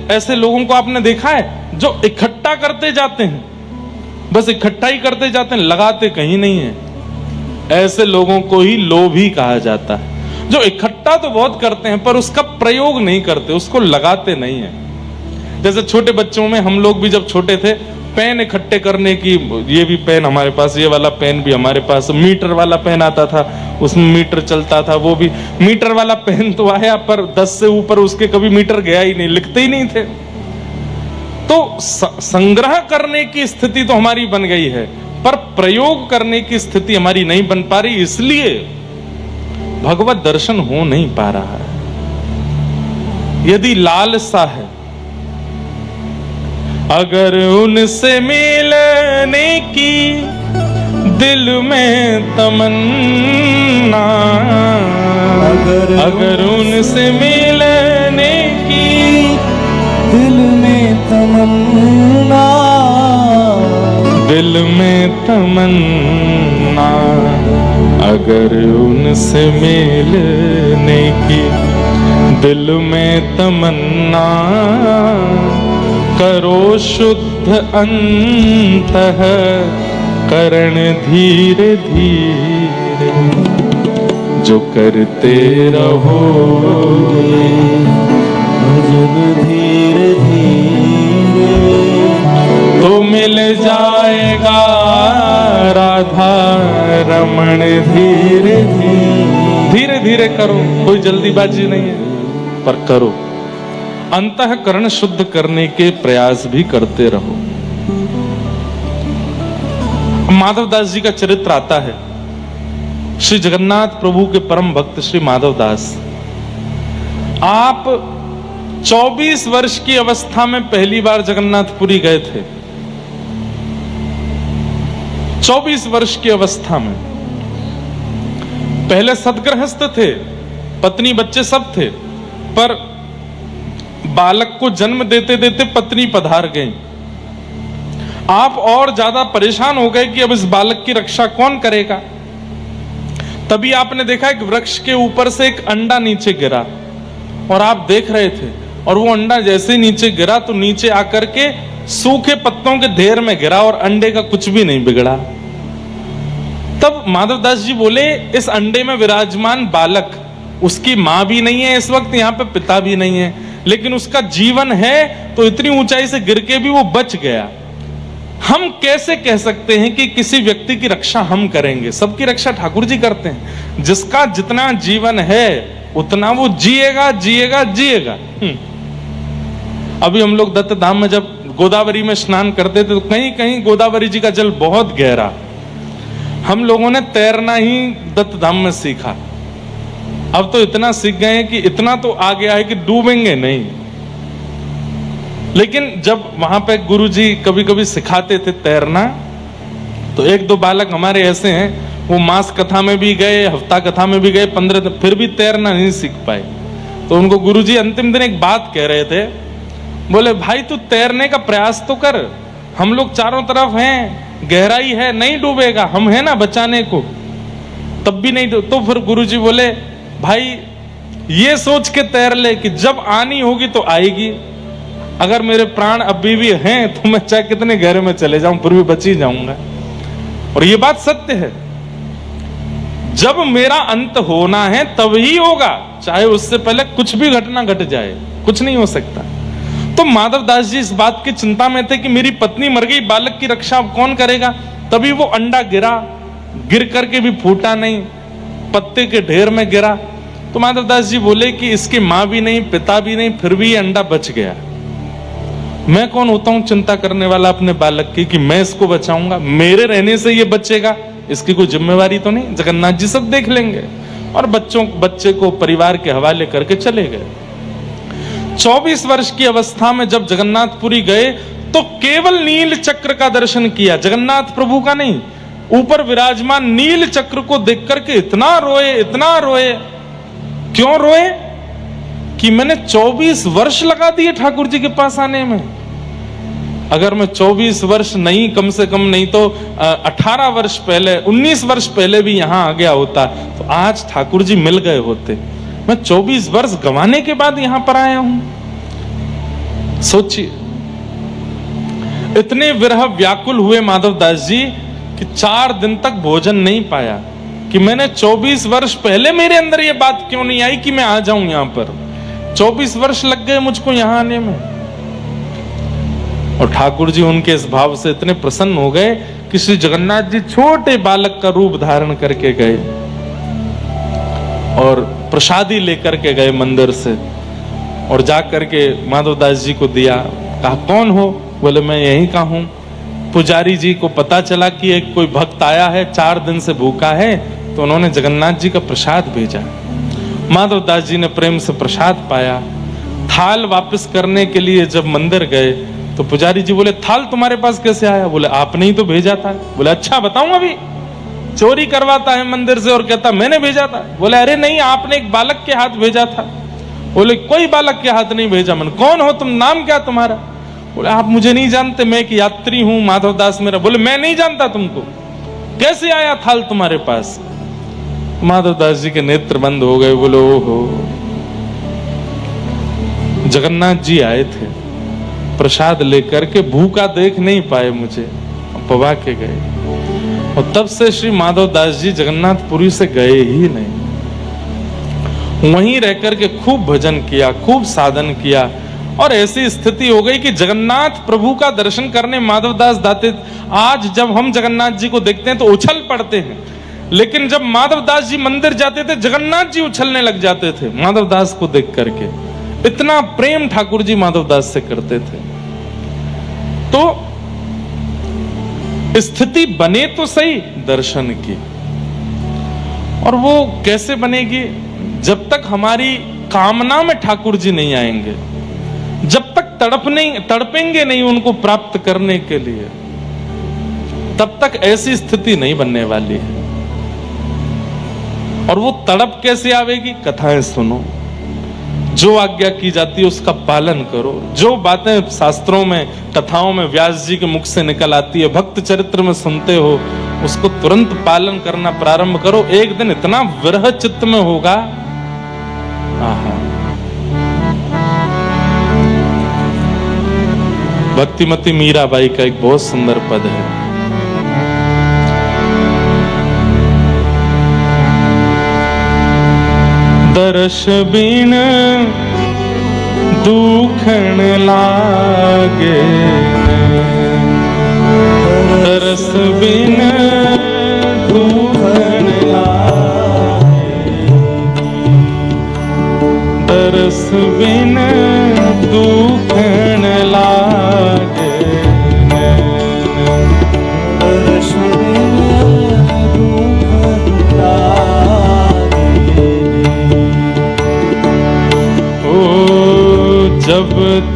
ऐसे लोगों को आपने देखा है जो इकट्ठा करते जाते हैं, बस इकट्ठा ही करते जाते हैं, लगाते कहीं नहीं है। ऐसे लोगों को ही लोभी कहा जाता है, जो इकट्ठा तो बहुत करते हैं पर उसका प्रयोग नहीं करते, उसको लगाते नहीं है। जैसे छोटे बच्चों में, हम लोग भी जब छोटे थे, पेन इकट्ठे करने की, ये भी पेन हमारे पास, ये वाला पेन भी हमारे पास, मीटर वाला पेन आता था, उसमें मीटर चलता था, वो भी मीटर वाला पेन तो आया, पर 10 से ऊपर उसके कभी मीटर गया ही नहीं, लिखते ही नहीं थे। तो संग्रह करने की स्थिति तो हमारी बन गई है, पर प्रयोग करने की स्थिति हमारी नहीं बन पा रही, इसलिए भगवत दर्शन हो नहीं पा रहा है। यदि लालसा है, अगर उनसे मिलने की दिल में तमन्ना, अगर उनसे मिलने की दिल में तमन्ना, दिल में तमन्ना, अगर उनसे मिलने की दिल में तमन्ना, करो शुद्ध अंतः करण धीरे धीरे, जो करते रहो भजन धीरे धीरे, तो मिल जाएगा राधा रमण धीरे धीरे। धीरे धीरे करो, कोई जल्दीबाजी नहीं है, पर करो। अंतःकरण शुद्ध करने के प्रयास भी करते रहो। माधवदास जी का चरित्र आता है। श्री जगन्नाथ प्रभु के परम भक्त श्री माधवदास, आप 24 वर्ष की अवस्था में पहली बार जगन्नाथपुरी गए थे। 24 वर्ष की अवस्था में, पहले सदगृहस्थ थे, पत्नी बच्चे सब थे, पर बालक को जन्म देते देते पत्नी पधार गई। आप और ज्यादा परेशान हो गए कि अब इस बालक की रक्षा कौन करेगा। तभी आपने देखा एक वृक्ष के ऊपर से एक अंडा नीचे गिरा और आप देख रहे थे, और वो अंडा जैसे ही नीचे गिरा तो नीचे आकर के सूखे पत्तों के ढेर में गिरा और अंडे का कुछ भी नहीं बिगड़ा। तब माधवदास जी बोले, इस अंडे में विराजमान बालक, उसकी मां भी नहीं है इस वक्त यहाँ पे, पिता भी नहीं है, लेकिन उसका जीवन है, तो इतनी ऊंचाई से गिर के भी वो बच गया। हम कैसे कह सकते हैं कि किसी व्यक्ति की रक्षा हम करेंगे? सबकी रक्षा ठाकुर जी करते हैं। जिसका जितना जीवन है उतना वो जिएगा जिएगा जिएगा। अभी हम लोग दत्त धाम में जब गोदावरी में स्नान करते थे तो कहीं कहीं गोदावरी जी का जल बहुत गहरा, हम लोगों ने तैरना ही दत्त धाम में सीखा। अब तो इतना सीख गए हैं कि इतना तो आ गया है कि डूबेंगे नहीं। लेकिन जब वहां पे गुरुजी कभी कभी सिखाते थे तैरना, तो एक दो बालक हमारे ऐसे हैं, वो मास कथा में भी गए, हफ्ता कथा में भी गए, 15 दिन, फिर भी तैरना नहीं सीख पाए। तो उनको गुरुजी अंतिम दिन एक बात कह रहे थे, बोले भाई तू तैरने का प्रयास तो कर, हम लोग चारों तरफ हैं, गहराई है, नहीं डूबेगा, हम हैं ना बचाने को, तब भी नहीं। तो फिर गुरुजी बोले भाई ये सोच के तैर ले कि जब आनी होगी तो आएगी, अगर मेरे प्राण अभी भी हैं तो मैं चाहे कितने गहरे में चले जाऊं फिर भी बच ही जाऊंगा। और ये बात सत्य है, जब मेरा अंत होना है तभी होगा, चाहे उससे पहले कुछ भी घटना घट जाए, कुछ नहीं हो सकता। तो माधवदास जी इस बात की चिंता में थे कि मेरी पत्नी मर गई, बालक की रक्षा अब कौन करेगा। तभी वो अंडा गिरा, गिर करके भी फूटा नहीं, पत्ते के ढेर में गिरा। तो माधवदास जी बोले कि इसकी मां भी नहीं, पिता भी नहीं, फिर भी ये अंडा बच गया। मैं कौन होता हूं चिंता करने वाला अपने बालक की कि मैं इसको बचाऊंगा, मेरे रहने से ये बचेगा, इसकी कोई जिम्मेवारी तो नहीं, जगन्नाथ जी सब देख लेंगे। और बच्चे को परिवार के हवाले करके चले गए। 24 वर्ष की अवस्था में जब जगन्नाथपुरी गए तो केवल नील चक्र का दर्शन किया, जगन्नाथ प्रभु का नहीं। ऊपर विराजमान नील चक्र को देख करके इतना रोए, इतना रोए। क्यों रोए? कि मैंने 24 वर्ष लगा दिए ठाकुर जी के पास आने में। अगर मैं 24 वर्ष नहीं, कम से कम नहीं तो 18 वर्ष पहले, 19 वर्ष पहले भी यहां आ गया होता तो आज ठाकुर जी मिल गए होते। मैं 24 वर्ष गंवाने के बाद यहां पर आया हूं। सोचिए, इतने विरह व्याकुल हुए माधवदास जी कि 4 दिन तक भोजन नहीं पाया। कि मैंने 24 वर्ष पहले मेरे अंदर ये बात क्यों नहीं आई कि मैं आ जाऊं यहां पर। 24 वर्ष लग गए मुझको यहां आने में। और ठाकुर जी उनके इस भाव से इतने प्रसन्न हो गए कि श्री जगन्नाथ जी छोटे बालक का रूप धारण करके गए और प्रसादी लेकर के गए मंदिर से, और जाकर के माधवदास जी को दिया। कहा कौन हो? बोले मैं यहीं का हूं। पुजारी जी को पता चला कि एक कोई भक्त आया है, 4 दिन से भूखा है, तो उन्होंने जगन्नाथ जी का प्रसाद भेजा। माधव दास जी ने प्रेम से प्रसाद पाया। थाल वापस करने के लिए जब मंदिर गए तो पुजारी जी बोले थाल तुम्हारे पास कैसे आया? बोले आपने ही तो भेजा था। बोले अच्छा बताऊं? अभी चोरी करवाता है मंदिर से और कहता मैंने भेजा था। बोले अरे नहीं, आपने एक बालक के हाथ भेजा था। बोले कोई बालक के हाथ नहीं भेजा। मन कौन हो तुम? नाम क्या तुम्हारा? बोले आप मुझे नहीं जानते, मैं एक यात्री हूं, माधव दास मेरा। बोले मैं नहीं जानता तुमको, कैसे आया थाल तुम्हारे पास? माधव दास जी के नेत्र बंद हो गए। बोले ओहो, जगन्नाथ जी आए थे प्रसाद लेकर के, भूखा देख नहीं पाए मुझे, पवा के गए। और तब से श्री माधव दास जी जगन्नाथपुरी से गए ही नहीं। वहीं रहकर के खूब भजन किया, खूब साधन किया, और ऐसी स्थिति हो गई कि जगन्नाथ प्रभु का दर्शन करने माधव दास दाते, आज जब हम जगन्नाथ जी को देखते हैं तो उछल पड़ते हैं, लेकिन जब माधव दास जी मंदिर जाते थे जगन्नाथ जी उछलने लग जाते थे माधव दास को देख करके। इतना प्रेम ठाकुर जी माधव दास से करते थे। तो स्थिति बने तो सही दर्शन की, और वो कैसे बनेगी? जब तक हमारी कामना में ठाकुर जी नहीं आएंगे, जब तक तड़पेंगे नहीं उनको प्राप्त करने के लिए, तब तक ऐसी स्थिति नहीं बनने वाली है। और वो तड़प कैसे आवेगी? कथाएं सुनो, जो आज्ञा की जाती है उसका पालन करो, जो बातें शास्त्रों में कथाओं में व्यास जी के मुख से निकल आती है, भक्त चरित्र में सुनते हो, उसको तुरंत पालन करना प्रारंभ करो। एक दिन इतना विरह चित्त में होगा। आहा, भक्तिमती मीराबाई का एक बहुत सुंदर पद है। दर्श बिन दुखन लागे, दर्श बिन दुखन लागे, दर्श बिन दुखन लागे, दर्श बिन दुखन लागे। जब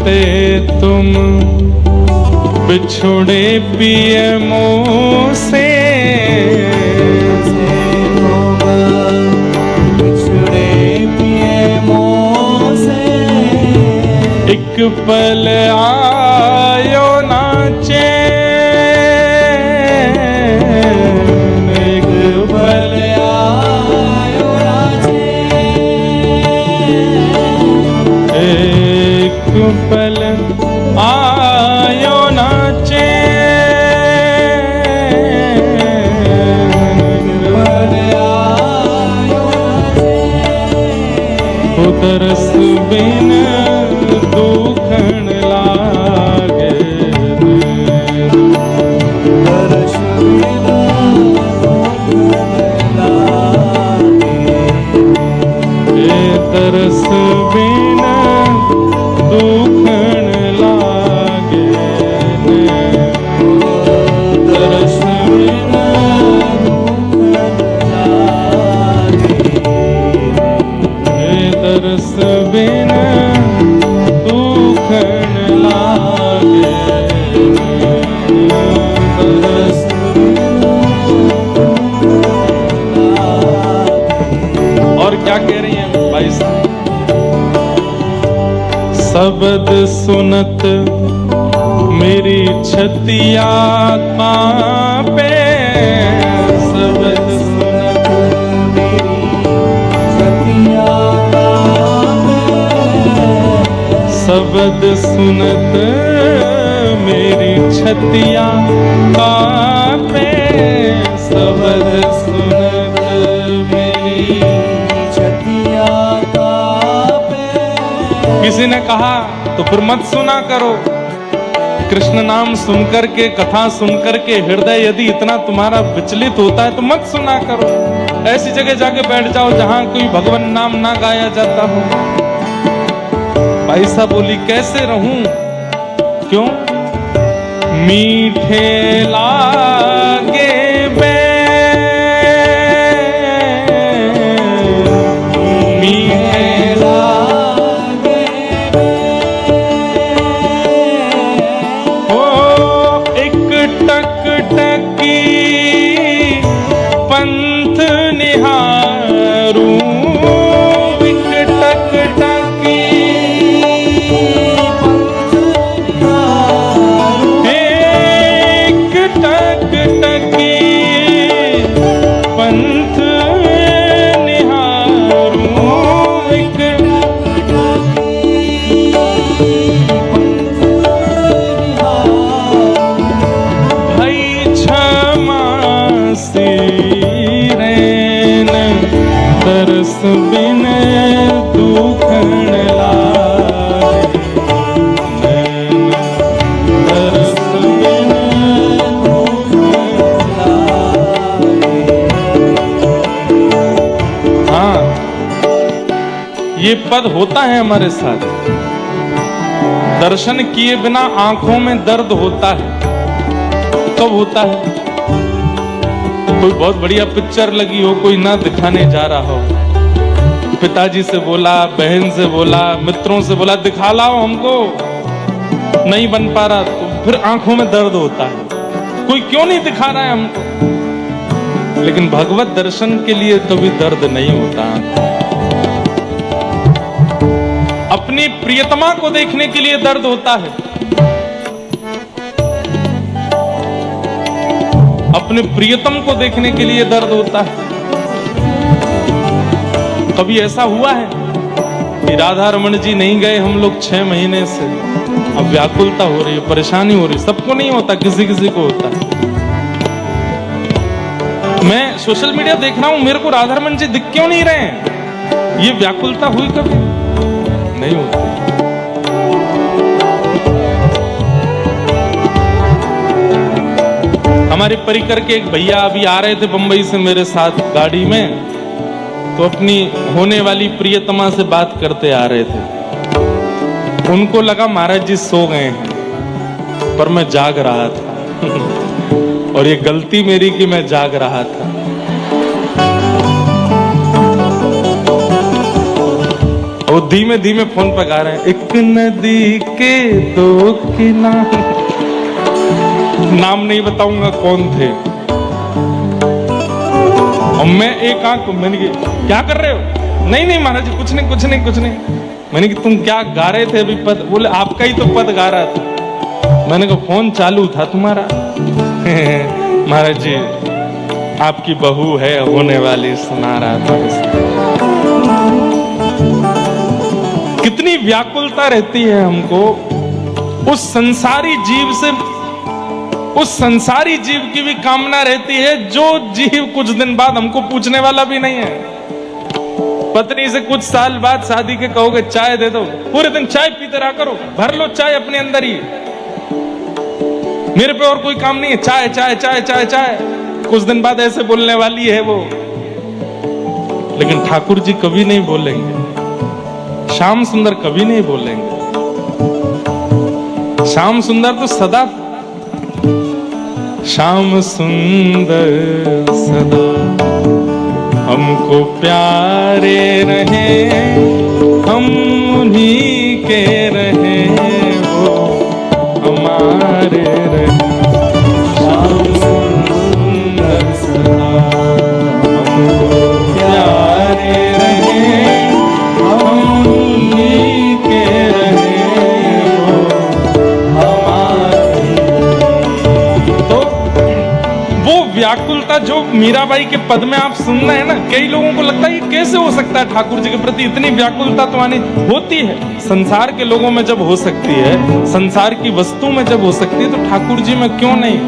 ते तुम बिछुड़े पिए मुँह से, बिछुड़े पिए मुँह से, एक पल आयो नाचे, एक पल आयो नाचे, एक पल आयो नाचे, पल आयो नाचे, दरस बिन दुखन लागे, दर्श बिन दुखन लागे, दरस बिन दुखन लागे, दर्श बिन दुखन लागे, दरस बिन दुखन लागे, दर्श और क्या कह रही हैं भाई साहब? शब्द सुनत मेरी छतिया कांपे, शब्द सुनत मेरी छतिया कांपे, शब्द सुनत मेरी छतिया कांपे, शब्द सुनत मेरी छतिया कांपे। किसी ने कहा तो फिर मत सुना करो। कृष्ण नाम सुनकर के, कथा सुनकर के हृदय यदि इतना तुम्हारा विचलित होता है तो मत सुना करो। ऐसी जगह जाके बैठ जाओ जहां कोई भगवान नाम ना गाया जाता हो। भाई साहब बोली कैसे रहूं? क्यों? मीठे लागे मीठे लागे हो एक टक टकी पंथ निहारू, एक टक टकी एक टक टकी पंथ निहारू, एक भई क्षमा से रैन तरस बिन दुखण लागे, नैन तरस बिन दुखण लागे। हाँ, ये पद होता है हमारे साथ। दर्शन किए बिना आंखों में दर्द होता है। कब होता है? कोई बहुत बढ़िया पिक्चर लगी हो, कोई ना दिखाने जा रहा हो, पिताजी से बोला, बहन से बोला, मित्रों से बोला दिखा लाओ हमको, नहीं बन पा रहा, तो फिर आंखों में दर्द होता है। कोई क्यों नहीं दिखा रहा है हमको? लेकिन भगवत दर्शन के लिए कभी दर्द नहीं होता। अपनी प्रियतमा को देखने के लिए दर्द होता है, अपने प्रियतम को देखने के लिए दर्द होता है। कभी ऐसा हुआ है कि राधा रमन जी नहीं गए, हम लोग 6 महीने से, अब व्याकुलता हो रही है, परेशानी हो रही है। सबको नहीं होता, किसी किसी को होता है। मैं सोशल मीडिया देख रहा हूं, मेरे को राधा रमन जी दिख क्यों नहीं रहे हैं? ये व्याकुलता हुई कभी नहीं होती। हमारे परिकर के एक भैया अभी आ रहे थे बंबई से मेरे साथ गाड़ी में, तो अपनी होने वाली प्रियतमा से बात करते आ रहे थे। उनको लगा महाराज जी सो गए हैं, पर मैं जाग रहा था और ये गलती मेरी कि मैं जाग रहा था। वो धीमे धीमे फोन पर गा रहे हैं, एक नदी के 2 किनारे, नाम नहीं बताऊंगा कौन थे। और मैं एक आंख, मैंने कहा क्या कर रहे हो? नहीं नहीं महाराज जी कुछ नहीं कुछ नहीं कुछ नहीं। मैंने कहा तुम क्या गा रहे थे अभी पद? बोले आपका ही तो पद गा रहा था। मैंने कहा फोन चालू था तुम्हारा? महाराज जी आपकी बहू है होने वाली, सुना रहा था। कितनी व्याकुलता रहती है हमको उस संसारी जीव से, उस संसारी जीव की भी कामना रहती है जो जीव कुछ दिन बाद हमको पूछने वाला भी नहीं है। पत्नी से कुछ साल बाद शादी के कहोगे चाय दे दो, पूरे दिन चाय पीते रहा करो, भर लो चाय अपने अंदर ही, मेरे पे और कोई काम नहीं है, चाय चाय चाय चाय चाय। कुछ दिन बाद ऐसे बोलने वाली है वो। लेकिन ठाकुर जी कभी नहीं बोलेंगे, श्याम सुंदर कभी नहीं बोलेंगे। श्याम सुंदर तो सदा, श्याम सुंदर सदा हमको प्यारे रहे, हम उन्हीं के रहे, वो हमारे रहे। श्याम सुंदर सदा हमको प्यारे रहे, हम उन्हीं के रहे, वो हमारे रहे। तो वो व्याकुलता जो मीराबाई के पद में आप सुन रहे हैं ना, कई लोगों को लगता है ये कैसे हो सकता है, ठाकुर जी के प्रति इतनी व्याकुलता तो आनी होती है। संसार के लोगों में जब हो सकती है, संसार की वस्तु में जब हो सकती है, तो ठाकुर जी में क्यों नहीं?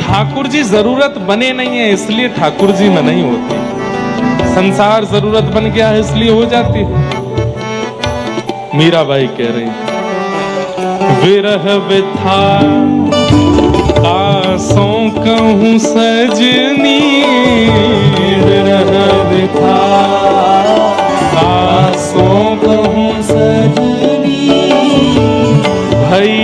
ठाकुर जी जरूरत बने नहीं है इसलिए ठाकुर जी में नहीं होती। संसार जरूरत बन गया है इसलिए हो जाती है। मीराबाई कह रही विरह विथा आसों कहूँ सजनी, विरह विथा आसों कहूँ सजनी, भई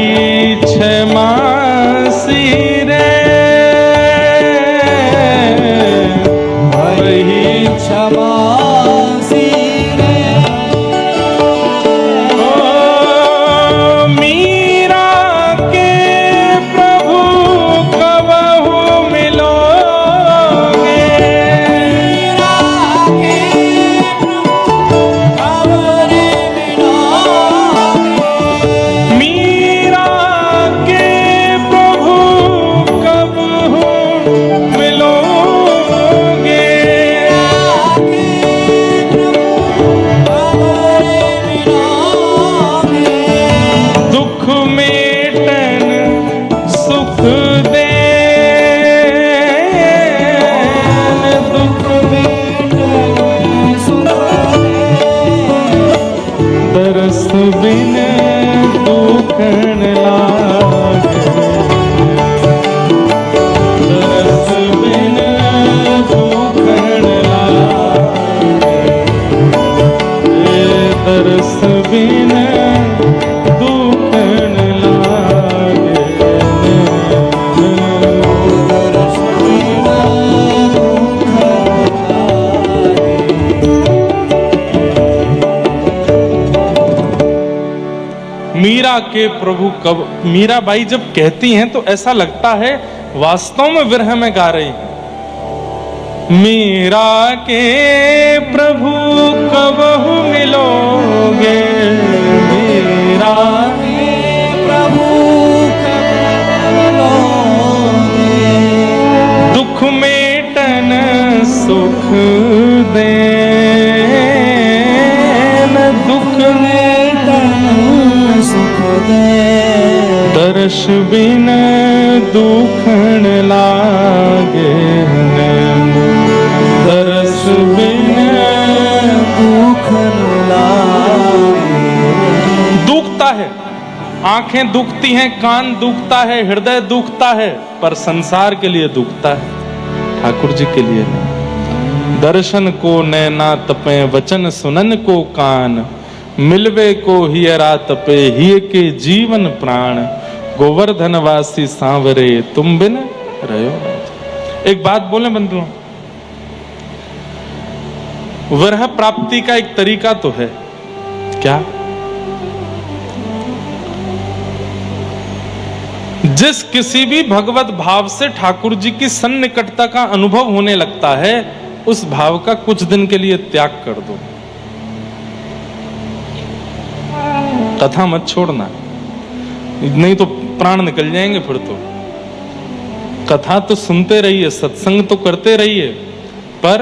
मीरा के प्रभु कब। मीराबाई जब कहती हैं तो ऐसा लगता है वास्तव में विरह में गा रही हैं। मीरा के प्रभु कब मिलोगे, मीरा के प्रभु कब मिलोगे, दुख मेटन सुख देन, दुख मेटन सुख दे, दर्श बिन दुखन लागे नैन, दर्श बिन दुखन लागे। दुखता है, आंखें दुखती हैं, कान दुखता है, हृदय दुखता है, पर संसार के लिए दुखता है, ठाकुर जी के लिए नहीं। दर्शन को नैना तपे, वचन सुनन को कान, मिलवे को हियरा तपे, हिय के जीवन प्राण, गोवर्धन वासी सांवरे तुम बिन रहो। एक बात बोले बंधुओं, विरह प्राप्ति का एक तरीका तो है, क्या? जिस किसी भी भगवत भाव से ठाकुर जी की सन्निकटता का अनुभव होने लगता है, उस भाव का कुछ दिन के लिए त्याग कर दो। कथा मत छोड़ना, नहीं तो प्राण निकल जाएंगे फिर तो। कथा तो सुनते रहिए, सत्संग तो करते रहिए, पर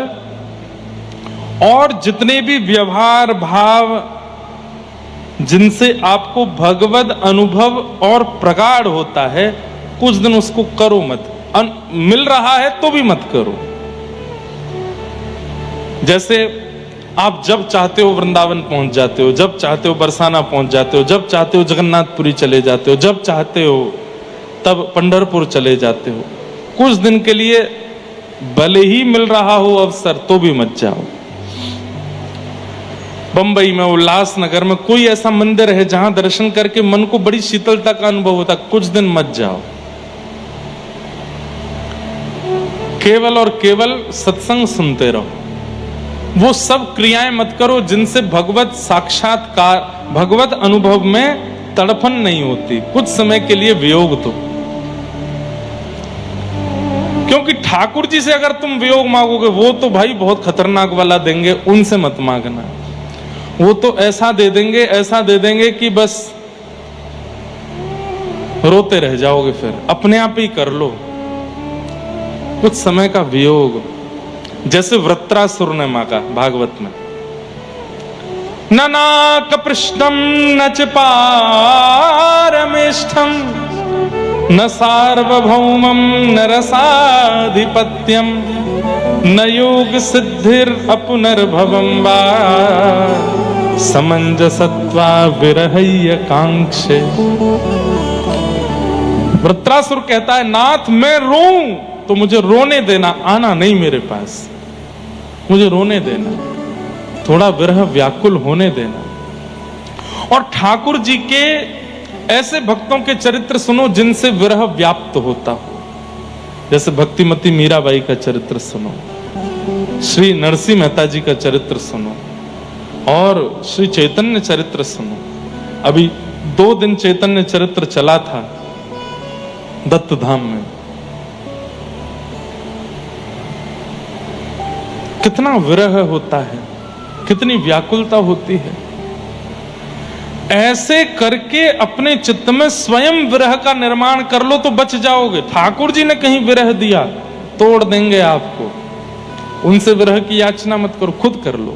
और जितने भी व्यवहार भाव जिनसे आपको भगवद अनुभव और प्रगाढ़ होता है, कुछ दिन उसको करो मत। मिल रहा है तो भी मत करो। जैसे आप जब चाहते हो वृंदावन पहुंच जाते हो, जब चाहते हो बरसाना पहुंच जाते हो, जब चाहते हो जगन्नाथपुरी चले जाते हो, जब चाहते हो तब पंढरपुर चले जाते हो। कुछ दिन के लिए भले ही मिल रहा हो अवसर तो भी मत जाओ। बंबई में, उल्लासनगर में कोई ऐसा मंदिर है जहां दर्शन करके मन को बड़ी शीतलता का अनुभव होता, कुछ दिन मत जाओ। केवल और केवल सत्संग सुनते रहो। वो सब क्रियाएं मत करो जिनसे भगवत साक्षात्कार, भगवत अनुभव में तड़फन नहीं होती। कुछ समय के लिए वियोग दो, क्योंकि ठाकुर जी से अगर तुम वियोग मांगोगे, वो तो भाई बहुत खतरनाक वाला देंगे, उनसे मत मांगना। वो तो ऐसा दे देंगे, ऐसा दे देंगे कि बस रोते रह जाओगे। फिर अपने आप ही कर लो कुछ समय का वियोग, जैसे वृत्रासुर ने मांगा भागवत में। न नाक पृष्ठम न च पारमेष्ठम, न सार्वभौमम न रसाधिपत्यम, न योग सिद्धिर अपुनर्भवम वा, समंजसत्वा विरहय्य कांक्षे। वृत्रासुर कहता है, नाथ मैं रोऊं तो मुझे रोने देना, आना नहीं मेरे पास, मुझे रोने देना, थोड़ा विरह व्याकुल होने देना। और ठाकुर जी के ऐसे भक्तों के चरित्र सुनो जिनसे विरह व्याप्त होता हो। जैसे भक्तिमती मीराबाई का चरित्र सुनो, श्री नरसिंह मेहता जी का चरित्र सुनो, और श्री चैतन्य चरित्र सुनो। अभी 2 दिन चैतन्य चरित्र चला था दत्त धाम में। कितना विरह होता है, कितनी व्याकुलता होती है। ऐसे करके अपने चित्त में स्वयं विरह का निर्माण कर लो तो बच जाओगे। ठाकुर जी ने कहीं विरह दिया, तोड़ देंगे आपको। उनसे विरह की याचना मत करो, खुद कर लो।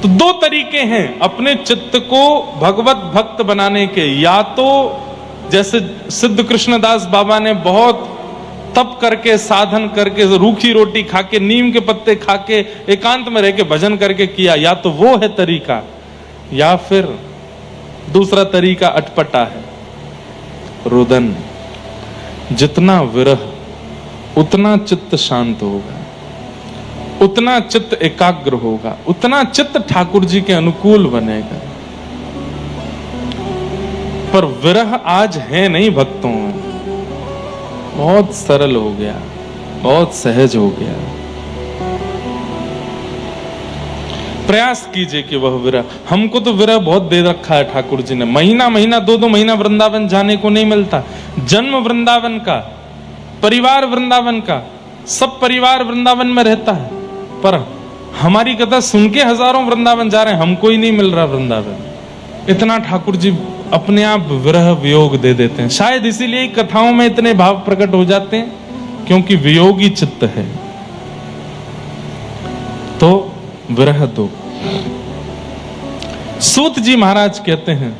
तो 2 तरीके हैं अपने चित्त को भगवत भक्त बनाने के। या तो जैसे सिद्ध कृष्णदास बाबा ने बहुत तप करके, साधन करके, रूखी रोटी खा के, नीम के पत्ते खा के, एकांत में रह के भजन करके किया, या तो वो है तरीका। या फिर दूसरा तरीका अटपटा है, रुदन। जितना विरह उतना चित्त शांत होगा, उतना चित्त एकाग्र होगा, उतना चित्त ठाकुर जी के अनुकूल बनेगा। पर विरह आज है नहीं भक्तों में, बहुत सरल हो गया, बहुत सहज हो गया। प्रयास कीजिए कि वह विरह, हमको तो विरह बहुत दे रखा है ठाकुर जी ने, महीना महीना 2-2 महीना वृंदावन जाने को नहीं मिलता। जन्म वृंदावन का, परिवार वृंदावन का, सब परिवार वृंदावन में रहता है, पर हमारी कथा सुन के हजारों वृंदावन जा रहे हैं, हमको ही नहीं मिल रहा वृंदावन। इतना ठाकुर जी अपने आप विरह वियोग दे देते हैं। शायद इसीलिए कथाओं में इतने भाव प्रकट हो जाते हैं, क्योंकि वियोगी चित्त है। तो विरह दो। सूत जी महाराज कहते हैं,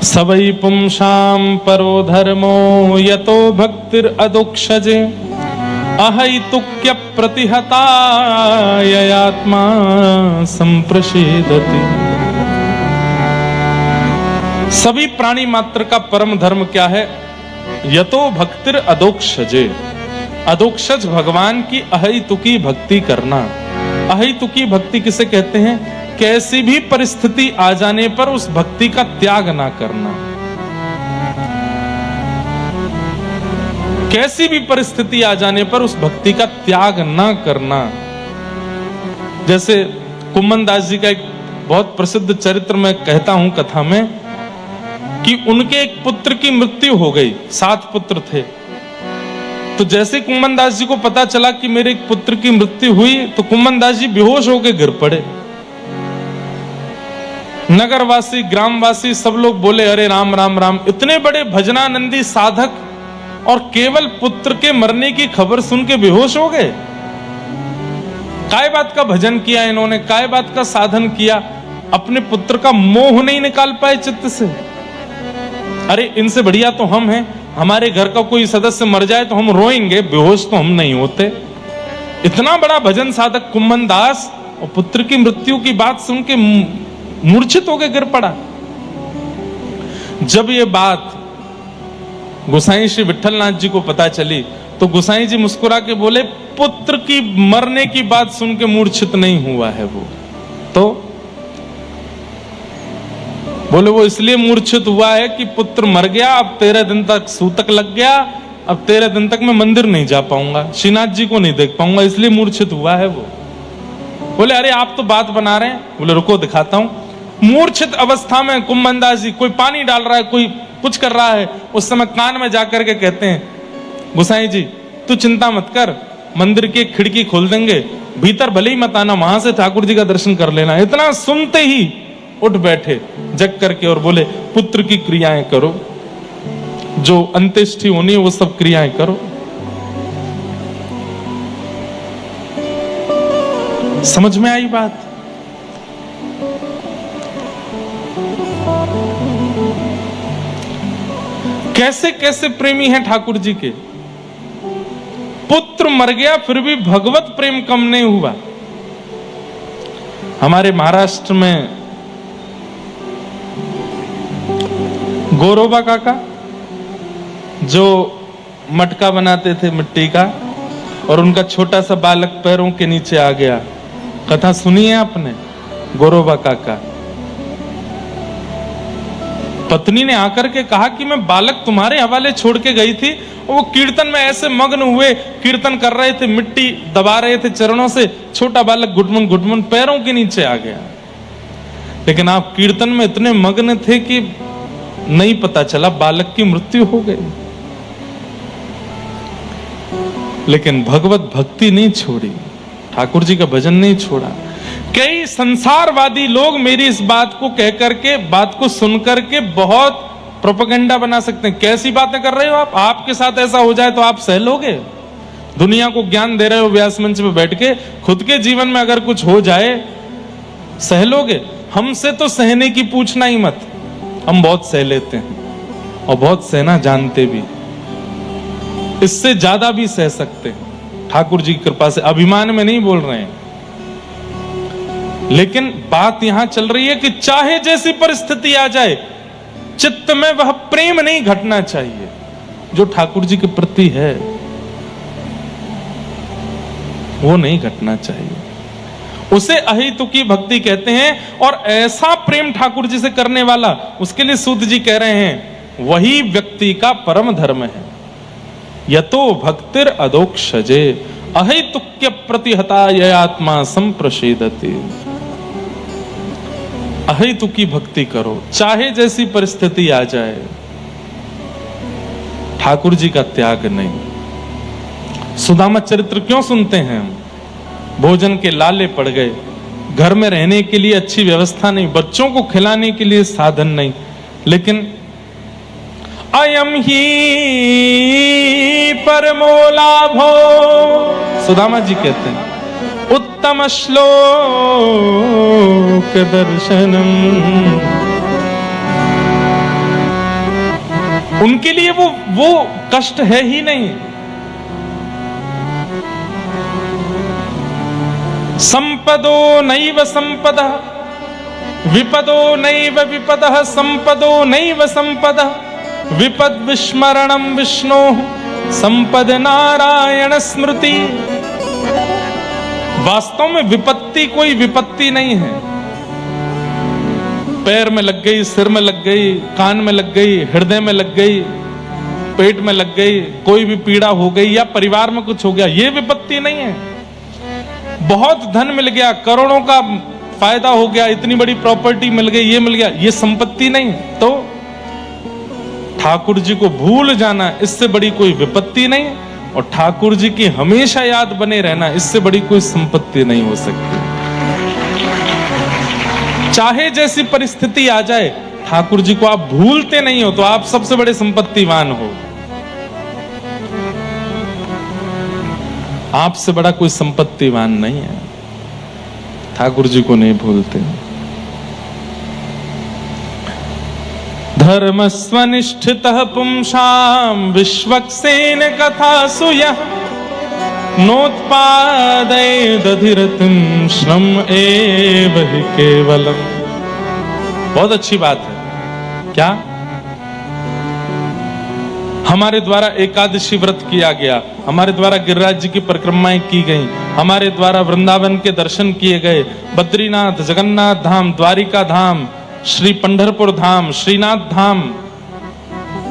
सबई पुंसाम परो धर्मो यतो भक्तिर अदोक्षजे अहैतुक्य प्रतिहता ययात्मा संप्रषेदति। सभी प्राणी मात्र का परम धर्म क्या है? यतो भक्तिर अदोक्षजे, अदोक्षज भगवान की अहैतुकी भक्ति करना। अहैतुकी भक्ति किसे कहते हैं? कैसी भी परिस्थिति आ जाने पर उस भक्ति का त्याग ना करना। कैसी भी परिस्थिति आ जाने पर उस भक्ति का त्याग ना करना। जैसे कुम्मन दास जी का एक बहुत प्रसिद्ध चरित्र मैं कहता हूं कथा में, कि उनके एक पुत्र की मृत्यु हो गई, 7 पुत्र थे। तो जैसे कुम्मन दास जी को पता चला कि मेरे एक पुत्र की मृत्यु हुई, तो कुम्मन दास जी बेहोश होकर गिर पड़े। नगरवासी, ग्रामवासी सब लोग बोले, अरे राम राम राम, इतने बड़े भजनानंदी साधक और केवल पुत्र के मरने की खबर सुन के बेहोश हो गए। काय बात का भजन किया इन्होंने, काय बात का साधन किया, अपने पुत्र का मोह नहीं निकाल पाए चित्त से। अरे इनसे बढ़िया तो हम हैं, हमारे घर का कोई सदस्य मर जाए तो हम रोएंगे, बेहोश तो हम नहीं होते। इतना बड़ा भजन साधक कुम्मन दास, और पुत्र की मृत्यु की बात सुन के मूर्छित होकर गिर पड़ा। जब ये बात गोसाई श्री विठलनाथ जी को पता चली, तो गोसाई जी मुस्कुरा के बोले, पुत्र की मरने की बात सुन के मूर्छित नहीं हुआ है वो, तो बोले वो इसलिए मूर्छित हुआ है कि पुत्र मर गया, अब 13 दिन तक सूतक लग गया, अब 13 दिन तक मैं मंदिर नहीं जा पाऊंगा, श्रीनाथ जी को नहीं देख पाऊंगा, इसलिए मूर्छित हुआ है वो। बोले अरे आप तो बात बना रहे हैं। बोले रुको दिखाता हूं। मूर्छित अवस्था में कुम्मन दास जी, कोई पानी डाल रहा है, कोई कुछ कर रहा है, उस समय कान में जाकर के कहते हैं, गोसाई जी तू चिंता मत कर, मंदिर की खिड़की खोल देंगे, भीतर भले ही मत आना, वहां से ठाकुर जी का दर्शन कर लेना। इतना सुनते ही उठ बैठे जग करके और बोले, पुत्र की क्रियाएं करो, जो अंत्येष्टि होनी है वो सब क्रियाएं करो। समझ में आई बात? कैसे कैसे प्रेमी हैं ठाकुर जी के। पुत्र मर गया फिर भी भगवत प्रेम कम नहीं हुआ। हमारे महाराष्ट्र में गोरोबा काका जो मटका बनाते थे मिट्टी का, और उनका छोटा सा बालक पैरों के नीचे आ गया। कथा सुनी है आपने? गोरोबा काका, पत्नी ने आकर के कहा कि मैं बालक तुम्हारे हवाले छोड़ के गई थी, और वो कीर्तन में ऐसे मग्न हुए, कीर्तन कर रहे थे, मिट्टी दबा रहे थे चरणों से, छोटा बालक घुटमुन घुटमुन पैरों के नीचे आ गया। लेकिन आप कीर्तन में इतने मग्न थे कि नहीं पता चला, बालक की मृत्यु हो गई। लेकिन भगवत भक्ति नहीं छोड़ी, ठाकुर जी का भजन नहीं छोड़ा। कई संसारवादी लोग मेरी इस बात को कह करके, बात को सुन करके बहुत प्रोपेगेंडा बना सकते हैं। कैसी बातें कर रहे हो आप? आपके साथ ऐसा हो जाए तो आप सह लोगे? दुनिया को ज्ञान दे रहे हो व्यास मंच पे बैठ के, खुद के जीवन में अगर कुछ हो जाए सह लोगे? हमसे तो सहने की पूछना ही मत, हम बहुत सह लेते हैं और बहुत सहना जानते भी, इससे ज्यादा भी सह सकते हैं ठाकुर जी की कृपा से। अभिमान में नहीं बोल रहे हैं, लेकिन बात यहां चल रही है कि चाहे जैसी परिस्थिति आ जाए, चित्त में वह प्रेम नहीं घटना चाहिए जो ठाकुर जी के प्रति है, वो नहीं घटना चाहिए। उसे अहितुकी भक्ति कहते हैं। और ऐसा प्रेम ठाकुर जी से करने वाला, उसके लिए सूत जी कह रहे हैं, वही व्यक्ति का परम धर्म है। यतो भक्तिर अदोक्षजे अहैतुक्य प्रतिहता यह आत्मा संप्रषेदते। अहैतुकी भक्ति करो, चाहे जैसी परिस्थिति आ जाए, ठाकुर जी का त्याग नहीं। सुदामा चरित्र क्यों सुनते हैं हम? भोजन के लाले पड़ गए, घर में रहने के लिए अच्छी व्यवस्था नहीं, बच्चों को खिलाने के लिए साधन नहीं, लेकिन अयम ही परमो लाभो, सुदामा जी कहते हैं, उत्तम श्लोक दर्शनम। उनके लिए वो कष्ट है ही नहीं। संपदो नैव संपदः, विपदो नैव विपदः, संपदो नैव संपदः, विपद विस्मरणं विष्णोः, संपद नारायण स्मृति। वास्तव में विपत्ति कोई विपत्ति नहीं है। पैर में लग गई, सिर में लग गई, कान में लग गई, हृदय में लग गई, पेट में लग गई, कोई भी पीड़ा हो गई या परिवार में कुछ हो गया, ये विपत्ति नहीं है। बहुत धन मिल गया, करोड़ों का फायदा हो गया, इतनी बड़ी प्रॉपर्टी मिल गई, ये मिल गया, ये संपत्ति नहीं है। तो ठाकुर जी को भूल जाना, इससे बड़ी कोई विपत्ति नहीं है, और ठाकुर जी की हमेशा याद बने रहना, इससे बड़ी कोई संपत्ति नहीं हो सकती। चाहे जैसी परिस्थिति आ जाए, ठाकुर जी को आप भूलते नहीं हो तो आप सबसे बड़े संपत्तिवान हो। आपसे बड़ा कोई संपत्तिवान नहीं है। ठाकुर जी को नहीं भूलते। धर्म स्वनिष्ठितः पुंसाम विश्वक्सेन कथासु यः नोत्पादये दधिरतिं श्रम एव हि केवलम्। बहुत अच्छी बात है। क्या? हमारे द्वारा एकादशी व्रत किया गया, हमारे द्वारा गिरिराज जी की परिक्रमाएं की गई, हमारे द्वारा वृंदावन के दर्शन किए गए, बद्रीनाथ, जगन्नाथ धाम, द्वारिका धाम, श्री पंढरपुर धाम, श्रीनाथ धाम,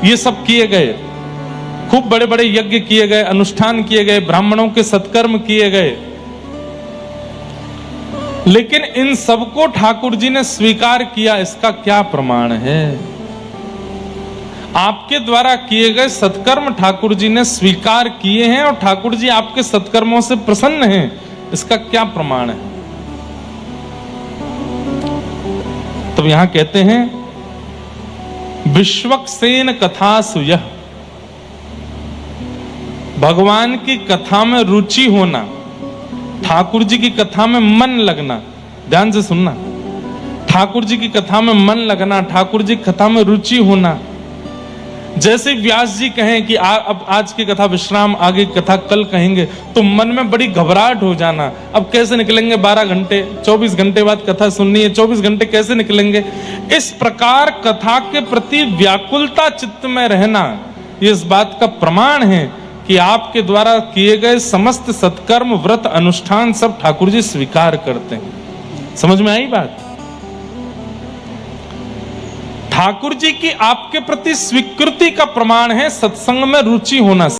ये सब किए गए। खूब बड़े बड़े यज्ञ किए गए, अनुष्ठान किए गए, ब्राह्मणों के सत्कर्म किए गए, लेकिन इन सबको ठाकुर जी ने स्वीकार किया। इसका क्या प्रमाण है? आपके द्वारा किए गए सत्कर्म ठाकुर जी ने स्वीकार किए हैं और ठाकुर जी आपके सत्कर्मों से प्रसन्न हैं। इसका क्या प्रमाण है? तो यहां कहते हैं विश्वक्सेन कथासु यः, भगवान की कथा में रुचि होना, ठाकुर जी की कथा में मन लगना। ध्यान से सुनना, ठाकुर जी की कथा में मन लगना, ठाकुर जी की कथा में रुचि होना। जैसे व्यास जी कहें कि अब आज की कथा विश्राम, आगे कथा कल कहेंगे, तो मन में बड़ी घबराहट हो जाना। अब कैसे निकलेंगे 12 घंटे, 24 घंटे बाद कथा सुननी है, 24 घंटे कैसे निकलेंगे? इस प्रकार कथा के प्रति व्याकुलता चित्त में रहना, ये इस बात का प्रमाण है कि आपके द्वारा किए गए समस्त सत्कर्म, व्रत, अनुष्ठान सब ठाकुर जी स्वीकार करते हैं। समझ में आई बात? ठाकुर जी की आपके प्रति स्वीकृति का प्रमाण है सत्संग में रुचि होना।